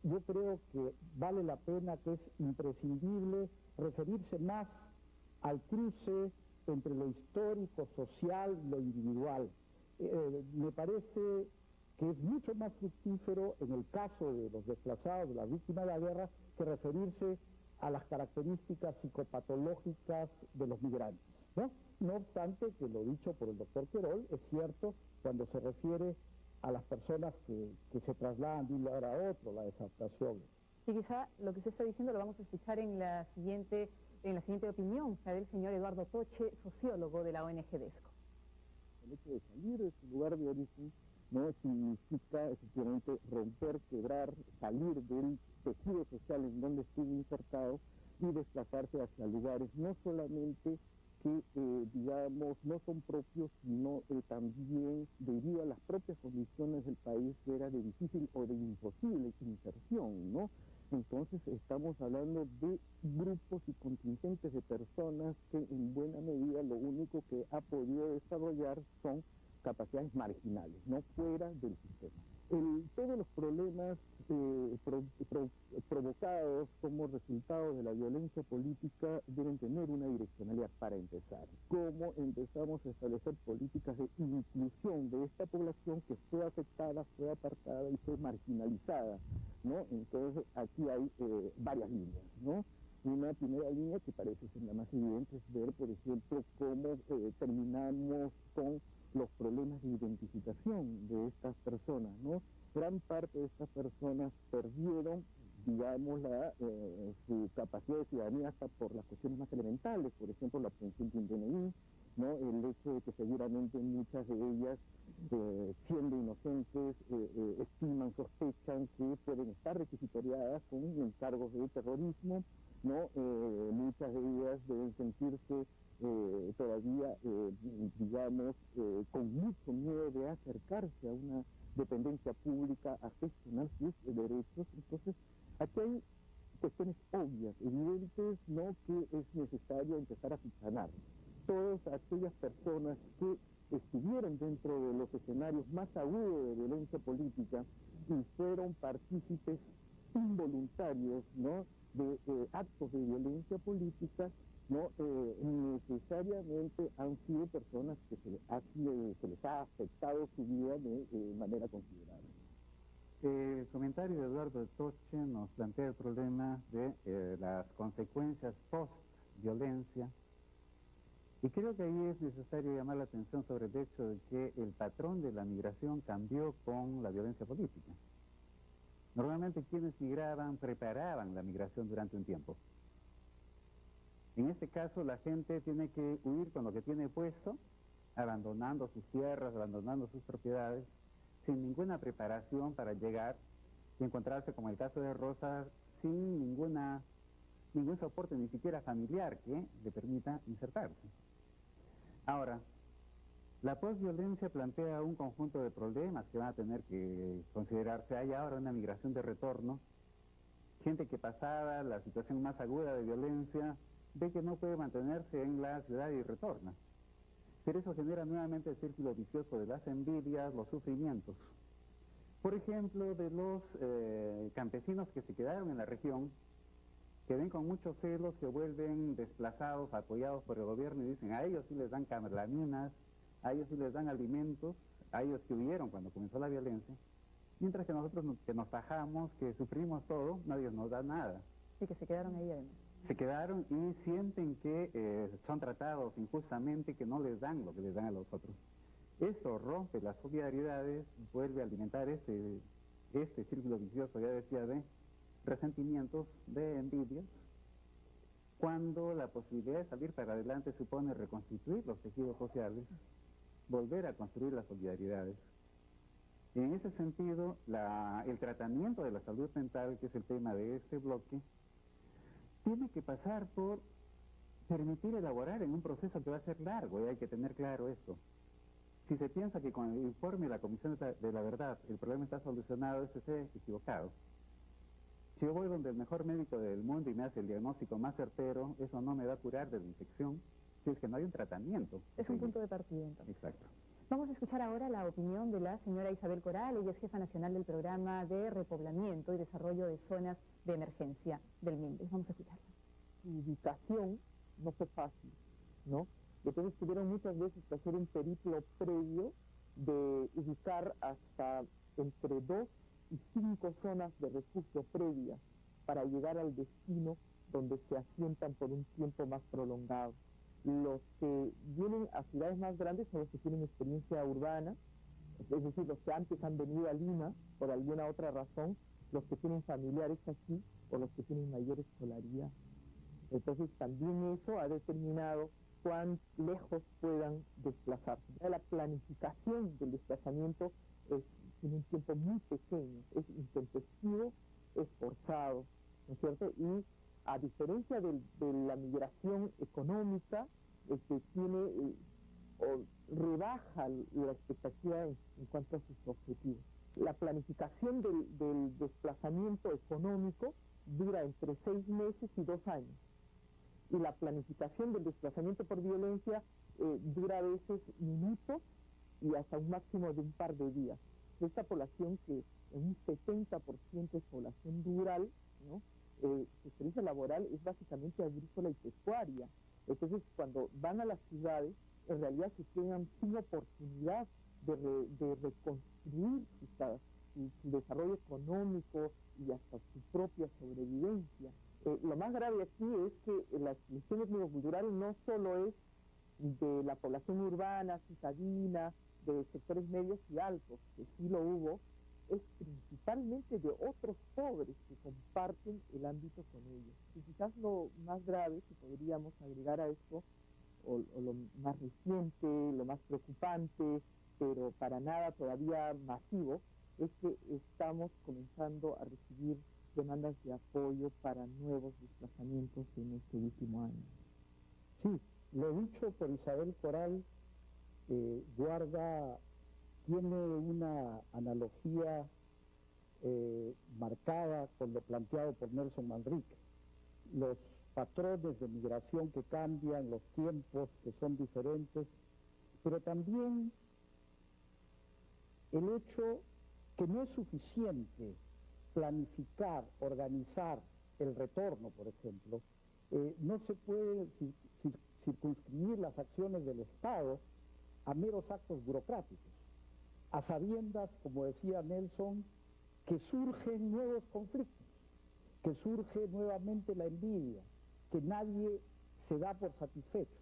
Yo creo que vale la pena, que es imprescindible referirse más al cruce entre lo histórico, social y lo individual. Me parece que es mucho más fructífero en el caso de los desplazados, de las víctimas de la guerra, que referirse a las características psicopatológicas de los migrantes, ¿no? No obstante que lo dicho por el doctor Querol es cierto cuando se refiere a las personas que se trasladan de un lugar a otro, la desadaptación. Y quizá lo que usted está diciendo lo vamos a escuchar en la siguiente opinión, la del señor Eduardo Toche, sociólogo de la ONG DESCO. El hecho de salir de su lugar de origen no significa efectivamente romper, quebrar, salir del tejido social en donde estuvo insertado y desplazarse hacia lugares no solamente que, digamos, no son propios, sino también debido a las propias condiciones del país, que era de difícil o de imposible inserción, ¿no? Entonces estamos hablando de grupos y contingentes de personas que en buena medida lo único que ha podido desarrollar son capacidades marginales, no fuera del sistema. Todos los problemas provocados como resultado de la violencia política deben tener una direccionalidad para empezar. ¿Cómo empezamos a establecer políticas de inclusión de esta población que fue afectada, fue apartada y fue marginalizada, ¿no? Entonces aquí hay varias líneas, ¿no? Una primera línea que parece ser la más evidente es ver, por ejemplo, cómo terminamos con los problemas de identificación de estas personas, ¿no? Gran parte de estas personas perdieron, digamos, su capacidad de ciudadanía hasta por las cuestiones más elementales, por ejemplo, la obtención de un DNI, ¿no? El hecho de que seguramente muchas de ellas, siendo inocentes, estiman, sospechan que pueden estar requisitoriadas con encargos de terrorismo, ¿no? Muchas de ellas deben sentirse todavía, digamos, con mucho miedo de acercarse a una dependencia pública, a gestionar sus derechos. Entonces, aquí hay cuestiones obvias, evidentes, ¿no?, que es necesario empezar a subsanar. Todas aquellas personas que estuvieron dentro de los escenarios más agudos de violencia política y fueron partícipes involuntarios, ¿no?, de actos de violencia política, ¿no?, necesariamente han sido personas que se les ha afectado su vida de manera considerable. El comentario de Eduardo Toche nos plantea el problema de las consecuencias post-violencia, y creo que ahí es necesario llamar la atención sobre el hecho de que el patrón de la migración cambió con la violencia política. Normalmente quienes migraban preparaban la migración durante un tiempo. En este caso la gente tiene que huir con lo que tiene puesto, abandonando sus tierras, abandonando sus propiedades, sin ninguna preparación para llegar y encontrarse, como el caso de Rosa, sin ningún soporte, ni siquiera familiar, que le permita insertarse. Ahora, la posviolencia plantea un conjunto de problemas que van a tener que considerarse. Hay ahora una migración de retorno, gente que pasada la situación más aguda de violencia ve que no puede mantenerse en la ciudad y retorna. Pero eso genera nuevamente el círculo vicioso de las envidias, los sufrimientos. Por ejemplo, de los campesinos que se quedaron en la región, que ven con muchos celos que vuelven desplazados, apoyados por el gobierno, y dicen, a ellos sí les dan camelaminas, a ellos sí les dan alimentos, a ellos que huyeron cuando comenzó la violencia, Mientras que nosotros que nos tajamos, que sufrimos todo, nadie nos da nada. Y que se quedaron ahí además. Se quedaron y sienten que son tratados injustamente, que no les dan lo que les dan a los otros. Eso rompe las solidaridades, vuelve a alimentar este círculo vicioso, ya decía, de resentimientos, de envidias, cuando la posibilidad de salir para adelante supone reconstituir los tejidos sociales, volver a construir las solidaridades. En ese sentido, el tratamiento de la salud mental, que es el tema de este bloque, tiene que pasar por permitir elaborar en un proceso que va a ser largo, y hay que tener claro esto. Si se piensa que con el informe de la Comisión de la Verdad el problema está solucionado, eso es equivocado. Si yo voy donde el mejor médico del mundo y me hace el diagnóstico más certero, eso no me va a curar de la infección, si es que no hay un tratamiento. Es un punto de partida, entonces. Exacto. Vamos a escuchar ahora la opinión de la señora Isabel Coral. Ella es jefa nacional del programa de repoblamiento y desarrollo de zonas de emergencia del MINDES. Vamos a escucharla. Su ubicación no fue fácil, ¿no? Entonces tuvieron muchas veces que hacer un periplo previo de ubicar hasta entre 2 y 5 zonas de refugio previas para llegar al destino donde se asientan por un tiempo más prolongado. Los que vienen a ciudades más grandes son los que tienen experiencia urbana, es decir, los que antes han venido a Lima por alguna otra razón, los que tienen familiares aquí o los que tienen mayor escolaridad. Entonces también eso ha determinado cuán lejos puedan desplazarse. La planificación del desplazamiento tiene un tiempo muy pequeño, es intempestivo, es forzado, ¿no es cierto? Y a diferencia de la migración económica, rebaja la expectativa en cuanto a sus objetivos. La planificación del desplazamiento económico dura entre 6 meses y 2 años. Y la planificación del desplazamiento por violencia dura a veces minutos y hasta un máximo de un par de días. Esta población, que en un 70% es población rural, ¿no? Su experiencia laboral es básicamente agrícola y pecuaria. Entonces, cuando van a las ciudades, en realidad se quedan sin oportunidad de reconstruir su desarrollo económico y hasta su propia sobrevivencia. Lo más grave aquí es que la exclusión étnico-cultural no solo es de la población urbana, citadina, de sectores medios y altos, que sí lo hubo, es principalmente de otros pobres que comparten el ámbito con ellos. Y quizás lo más grave que podríamos agregar a esto, o lo más reciente, lo más preocupante, pero para nada todavía masivo, es que estamos comenzando a recibir demandas de apoyo para nuevos desplazamientos en este último año. Sí, lo dicho por Isabel Coral tiene una analogía marcada con lo planteado por Nelson Manrique. Los patrones de migración que cambian, los tiempos que son diferentes, pero también el hecho que no es suficiente planificar, organizar el retorno, por ejemplo. No se puede circunscribir las acciones del Estado a meros actos burocráticos, a sabiendas, como decía Nelson, que surgen nuevos conflictos, que surge nuevamente la envidia, que nadie se da por satisfecho,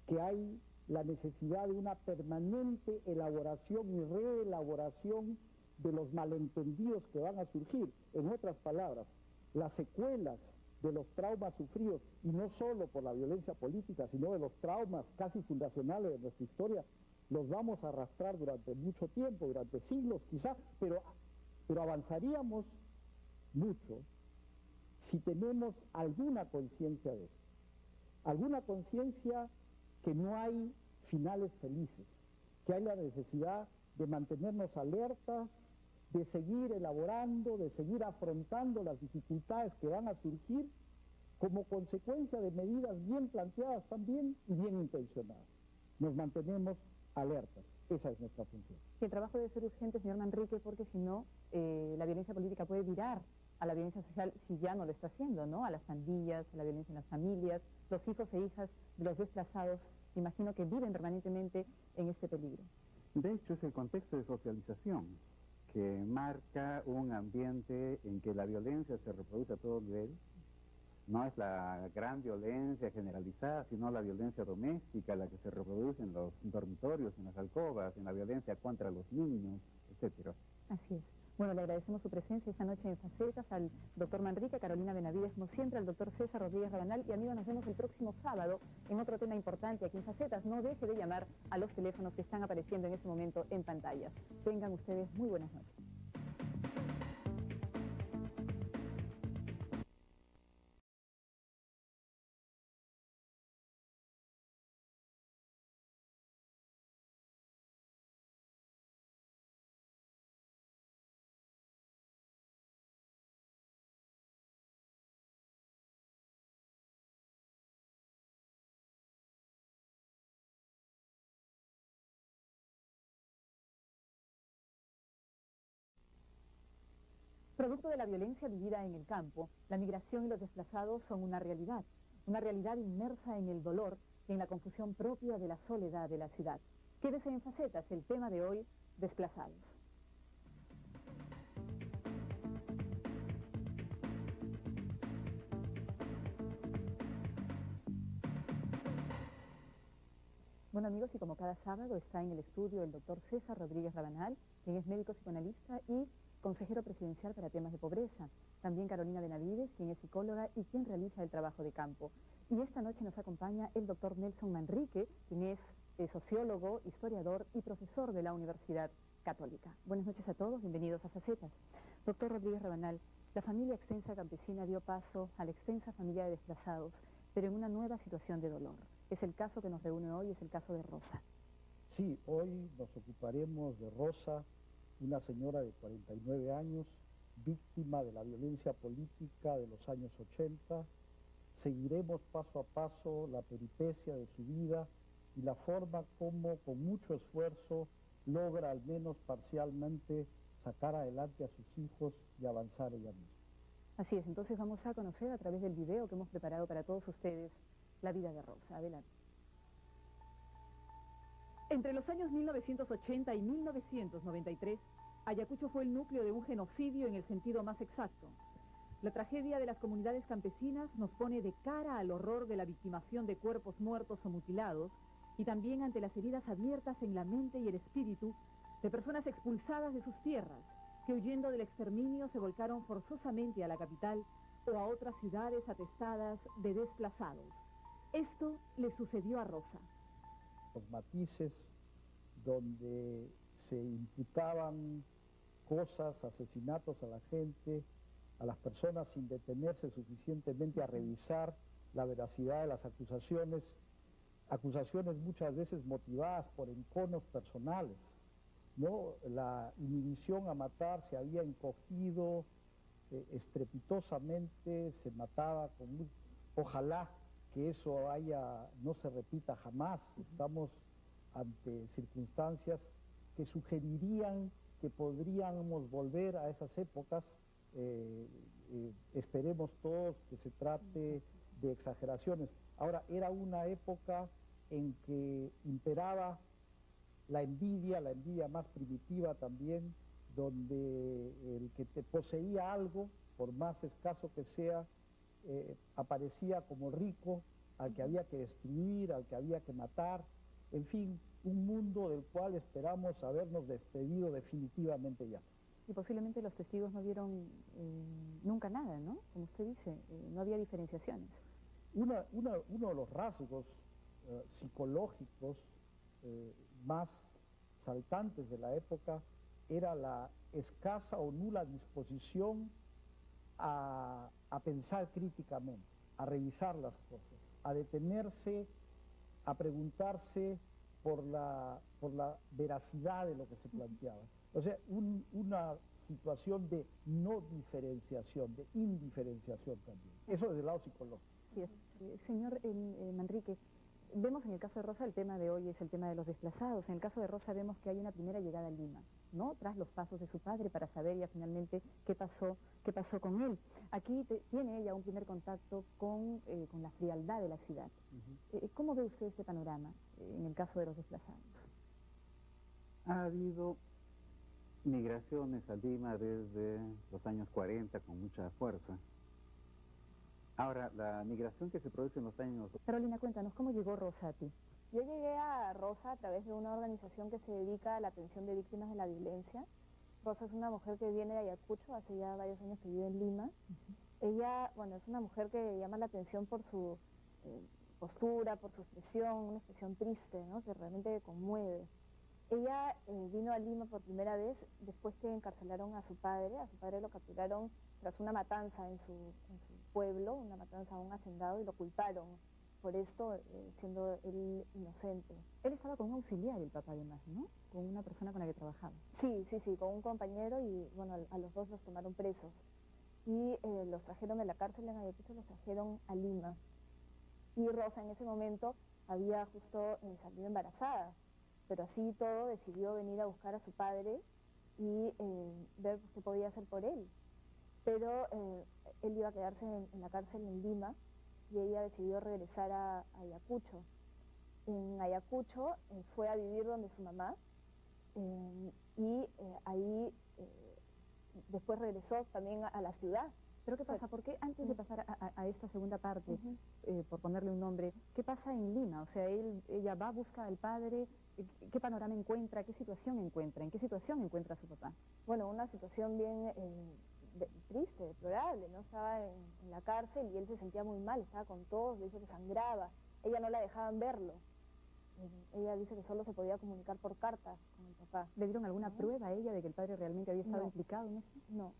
que hay la necesidad de una permanente elaboración y reelaboración de los malentendidos que van a surgir. En otras palabras, las secuelas de los traumas sufridos, y no solo por la violencia política, sino de los traumas casi fundacionales de nuestra historia, los vamos a arrastrar durante mucho tiempo, durante siglos quizás, pero avanzaríamos mucho si tenemos alguna conciencia de eso, alguna conciencia que no hay finales felices, que hay la necesidad de mantenernos alertas, de seguir elaborando, de seguir afrontando las dificultades que van a surgir como consecuencia de medidas bien planteadas también y bien intencionadas. Nos mantenemos alertas, esa es nuestra función. El trabajo debe ser urgente, señor Manrique, porque si no, la violencia política puede virar a la violencia social si ya no lo está haciendo, ¿no? A las pandillas, a la violencia en las familias, los hijos e hijas de los desplazados, imagino que viven permanentemente en este peligro. De hecho, es el contexto de socialización que marca un ambiente en que la violencia se reproduce a todo nivel. No es la gran violencia generalizada, sino la violencia doméstica, la que se reproduce en los dormitorios, en las alcobas, en la violencia contra los niños, etcétera. Así es. Bueno, le agradecemos su presencia esta noche en Facetas al doctor Manrique, Carolina Benavides, como siempre, al doctor César Rodríguez Rabanal. Y amigos, nos vemos el próximo sábado en otro tema importante aquí en Facetas. No deje de llamar a los teléfonos que están apareciendo en este momento en pantallas. Tengan ustedes muy buenas noches. Producto de la violencia vivida en el campo, la migración y los desplazados son una realidad inmersa en el dolor y en la confusión propia de la soledad de la ciudad. Quédese en Facetas, el tema de hoy, desplazados. Bueno amigos, y como cada sábado está en el estudio el doctor César Rodríguez Rabanal, quien es médico psicoanalista y consejero presidencial para temas de pobreza. También Carolina Benavides, quien es psicóloga y quien realiza el trabajo de campo. Y esta noche nos acompaña el doctor Nelson Manrique, quien es sociólogo, historiador y profesor de la Universidad Católica. Buenas noches a todos, bienvenidos a Facetas. Doctor Rodríguez Rabanal, la familia extensa campesina dio paso a la extensa familia de desplazados, pero en una nueva situación de dolor. Es el caso que nos reúne hoy, es el caso de Rosa. Sí, hoy nos ocuparemos de Rosa, una señora de 49 años, víctima de la violencia política de los años 80. Seguiremos paso a paso la peripecia de su vida y la forma como, con mucho esfuerzo, logra al menos parcialmente sacar adelante a sus hijos y avanzar ella misma. Así es, entonces vamos a conocer a través del video que hemos preparado para todos ustedes la vida de Rosa. Adelante. Entre los años 1980 y 1993, Ayacucho fue el núcleo de un genocidio en el sentido más exacto. La tragedia de las comunidades campesinas nos pone de cara al horror de la victimación de cuerpos muertos o mutilados y también ante las heridas abiertas en la mente y el espíritu de personas expulsadas de sus tierras, que huyendo del exterminio se volcaron forzosamente a la capital o a otras ciudades atestadas de desplazados. Esto le sucedió a Rosa. Los matices donde se imputaban cosas, asesinatos a la gente, a las personas sin detenerse suficientemente a revisar la veracidad de las acusaciones muchas veces motivadas por enconos personales, ¿no? La inhibición a matar se había encogido estrepitosamente, se mataba con... Ojalá que eso no se repita jamás. Estamos ante circunstancias que sugerirían que podríamos volver a esas épocas. Esperemos todos que se trate de exageraciones. Ahora, era una época en que imperaba la envidia más primitiva también, donde el que te poseía algo, por más escaso que sea, aparecía como rico, al que había que destruir, al que había que matar, en fin, un mundo del cual esperamos habernos despedido definitivamente ya. Y posiblemente los testigos no vieron nunca nada, ¿no? Como usted dice, no había diferenciaciones. Uno de los rasgos psicológicos más saltantes de la época era la escasa o nula disposición a pensar críticamente, a revisar las cosas, a detenerse, a preguntarse por la veracidad de lo que se planteaba. O sea, una situación de no diferenciación, de indiferenciación también. Eso desde el lado psicológico. Sí, señor Manrique, vemos en el caso de Rosa, el tema de hoy es el tema de los desplazados. En el caso de Rosa vemos que hay una primera llegada a Lima, ¿no? Tras los pasos de su padre para saber ya finalmente qué pasó con él. Aquí tiene ella un primer contacto con la frialdad de la ciudad. ¿Cómo ve usted este panorama en el caso de los desplazados? Ha habido migraciones a Lima desde los años 40 con mucha fuerza. Ahora, la migración que se produce en los años... Carolina, cuéntanos, ¿cómo llegó Rosa a ti? Yo llegué a Rosa a través de una organización que se dedica a la atención de víctimas de la violencia. Rosa es una mujer que viene de Ayacucho, hace ya varios años que vive en Lima. Ella, bueno, es una mujer que llama la atención por su postura, por su expresión, una expresión triste, ¿no? Que realmente conmueve. Ella vino a Lima por primera vez después que encarcelaron a su padre lo capturaron tras una matanza en su pueblo, una matanza a un hacendado, y lo culparon por esto, siendo él inocente. Él estaba con un auxiliar, el papá además, ¿no? Con una persona con la que trabajaba. Sí, con un compañero, y bueno, a los dos los tomaron presos. Y los trajeron de la cárcel en Ayacucho, los trajeron a Lima. Y Rosa en ese momento había justo salido embarazada, pero así todo decidió venir a buscar a su padre y ver qué podía hacer por él. Pero él iba a quedarse en la cárcel en Lima, y ella decidió regresar a Ayacucho. En Ayacucho fue a vivir donde su mamá, y ahí después regresó también a la ciudad. ¿Pero qué pasa? ¿Por qué antes de pasar a esta segunda parte, por ponerle un nombre, qué pasa en Lima? O sea, ella va, busca al padre, ¿qué panorama encuentra? ¿Qué situación encuentra? ¿En qué situación encuentra a su papá? Bueno, una situación bien triste, deplorable, ¿no? Estaba en la cárcel y él se sentía muy mal, estaba con tos, dice que sangraba. Ella no la dejaban verlo. Ella dice que solo se podía comunicar por cartas con el papá. ¿Le dieron alguna prueba a ella de que el padre realmente había estado implicado en esto? No.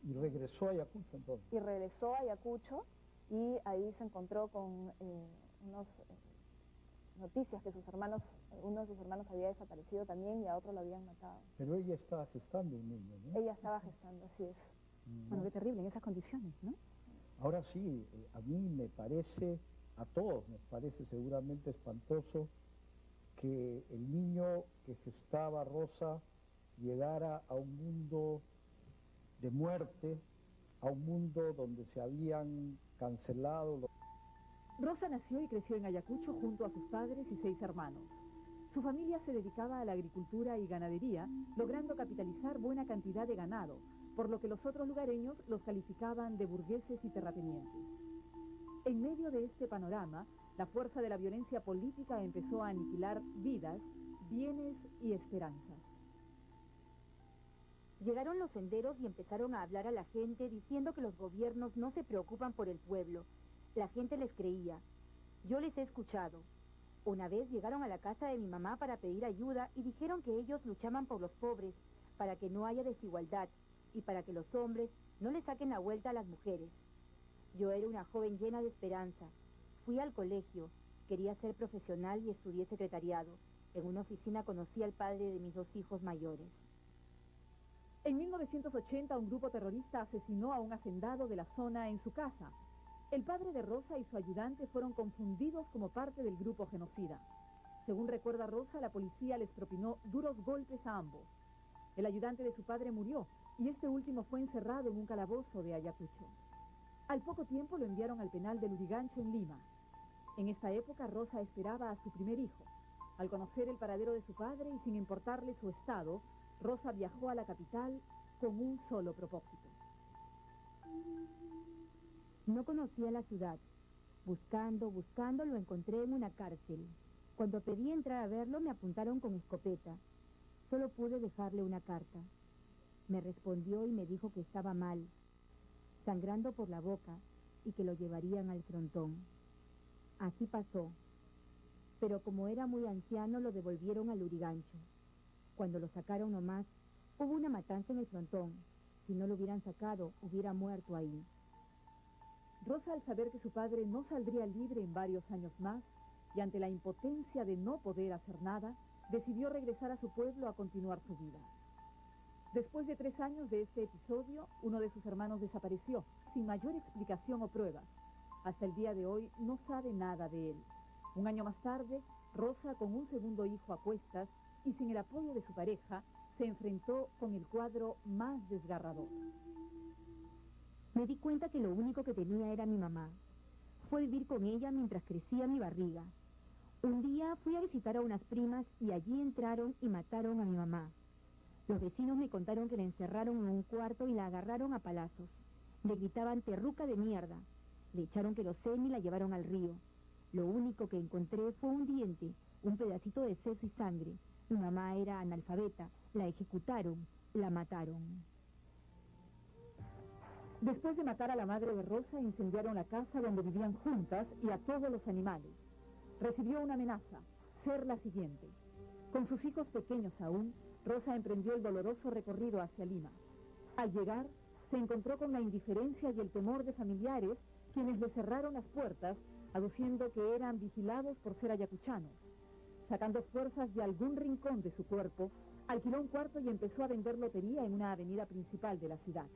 ¿Y regresó a Ayacucho entonces? Y regresó a Ayacucho, y ahí se encontró con unas noticias que uno de sus hermanos había desaparecido también, y a otro lo habían matado. Pero ella estaba gestando un niño, ¿no? Ella estaba gestando, así es. Bueno, qué terrible en esas condiciones, ¿no? Ahora sí, a mí me parece, a todos nos parece seguramente espantoso que el niño que gestaba Rosa llegara a un mundo de muerte, a un mundo donde se habían cancelado los... Rosa nació y creció en Ayacucho junto a sus padres y 6 hermanos. Su familia se dedicaba a la agricultura y ganadería, logrando capitalizar buena cantidad de ganado, por lo que los otros lugareños los calificaban de burgueses y terratenientes. En medio de este panorama, la fuerza de la violencia política empezó a aniquilar vidas, bienes y esperanzas. Llegaron los senderos y empezaron a hablar a la gente diciendo que los gobiernos no se preocupan por el pueblo. La gente les creía. Yo les he escuchado. Una vez llegaron a la casa de mi mamá para pedir ayuda y dijeron que ellos luchaban por los pobres, para que no haya desigualdad y para que los hombres no le saquen la vuelta a las mujeres. Yo era una joven llena de esperanza. Fui al colegio, quería ser profesional y estudié secretariado. En una oficina conocí al padre de mis 2 hijos mayores. En 1980, un grupo terrorista asesinó a un hacendado de la zona en su casa. El padre de Rosa y su ayudante fueron confundidos como parte del grupo genocida. Según recuerda Rosa, la policía les propinó duros golpes a ambos. El ayudante de su padre murió y este último fue encerrado en un calabozo de Ayacucho. Al poco tiempo lo enviaron al penal de Lurigancho en Lima. En esta época Rosa esperaba a su primer hijo. Al conocer el paradero de su padre y sin importarle su estado, Rosa viajó a la capital con un solo propósito. No conocía la ciudad. Buscando, lo encontré en una cárcel. Cuando pedí entrar a verlo, me apuntaron con escopeta. Solo pude dejarle una carta. Me respondió y me dijo que estaba mal, sangrando por la boca, y que lo llevarían al frontón. Así pasó. Pero como era muy anciano, lo devolvieron al Lurigancho. Cuando lo sacaron nomás, hubo una matanza en el frontón. Si no lo hubieran sacado, hubiera muerto ahí. Rosa, al saber que su padre no saldría libre en varios años más, y ante la impotencia de no poder hacer nada, decidió regresar a su pueblo a continuar su vida. Después de 3 años de este episodio, uno de sus hermanos desapareció, sin mayor explicación o pruebas. Hasta el día de hoy no sabe nada de él. Un año más tarde, Rosa, con un segundo hijo a cuestas y sin el apoyo de su pareja, se enfrentó con el cuadro más desgarrador. Me di cuenta que lo único que tenía era mi mamá. Fue vivir con ella mientras crecía mi barriga. Un día fui a visitar a unas primas y allí entraron y mataron a mi mamá. Los vecinos me contaron que la encerraron en un cuarto y la agarraron a palazos. Le gritaban terruca de mierda. Le echaron queroseno y la llevaron al río. Lo único que encontré fue un diente, un pedacito de seso y sangre. Mi mamá era analfabeta. La ejecutaron, la mataron. Después de matar a la madre de Rosa, incendiaron la casa donde vivían juntas y a todos los animales. Recibió una amenaza, ser la siguiente. Con sus hijos pequeños aún, Rosa emprendió el doloroso recorrido hacia Lima. Al llegar, se encontró con la indiferencia y el temor de familiares, quienes le cerraron las puertas, aduciendo que eran vigilados por ser ayacuchanos. Sacando fuerzas de algún rincón de su cuerpo, alquiló un cuarto y empezó a vender lotería en una avenida principal de la ciudad.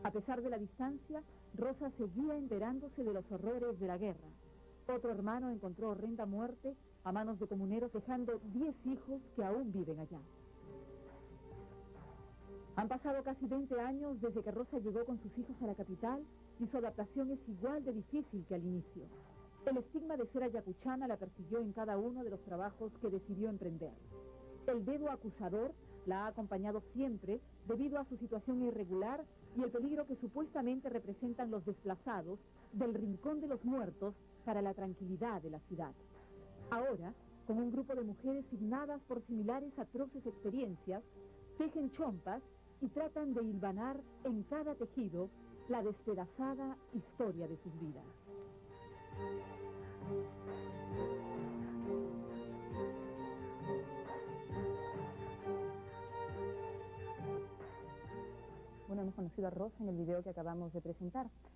A pesar de la distancia, Rosa seguía enterándose de los horrores de la guerra. Otro hermano encontró horrenda muerte a manos de comuneros, dejando 10 hijos que aún viven allá. Han pasado casi 20 años desde que Rosa llegó con sus hijos a la capital y su adaptación es igual de difícil que al inicio. El estigma de ser ayacuchana la persiguió en cada uno de los trabajos que decidió emprender. El dedo acusador la ha acompañado siempre debido a su situación irregular y el peligro que supuestamente representan los desplazados del rincón de los muertos para la tranquilidad de la ciudad. Ahora, con un grupo de mujeres signadas por similares atroces experiencias, tejen chompas y tratan de hilvanar en cada tejido la despedazada historia de sus vidas. Bueno, hemos conocido a Rosa en el video que acabamos de presentar.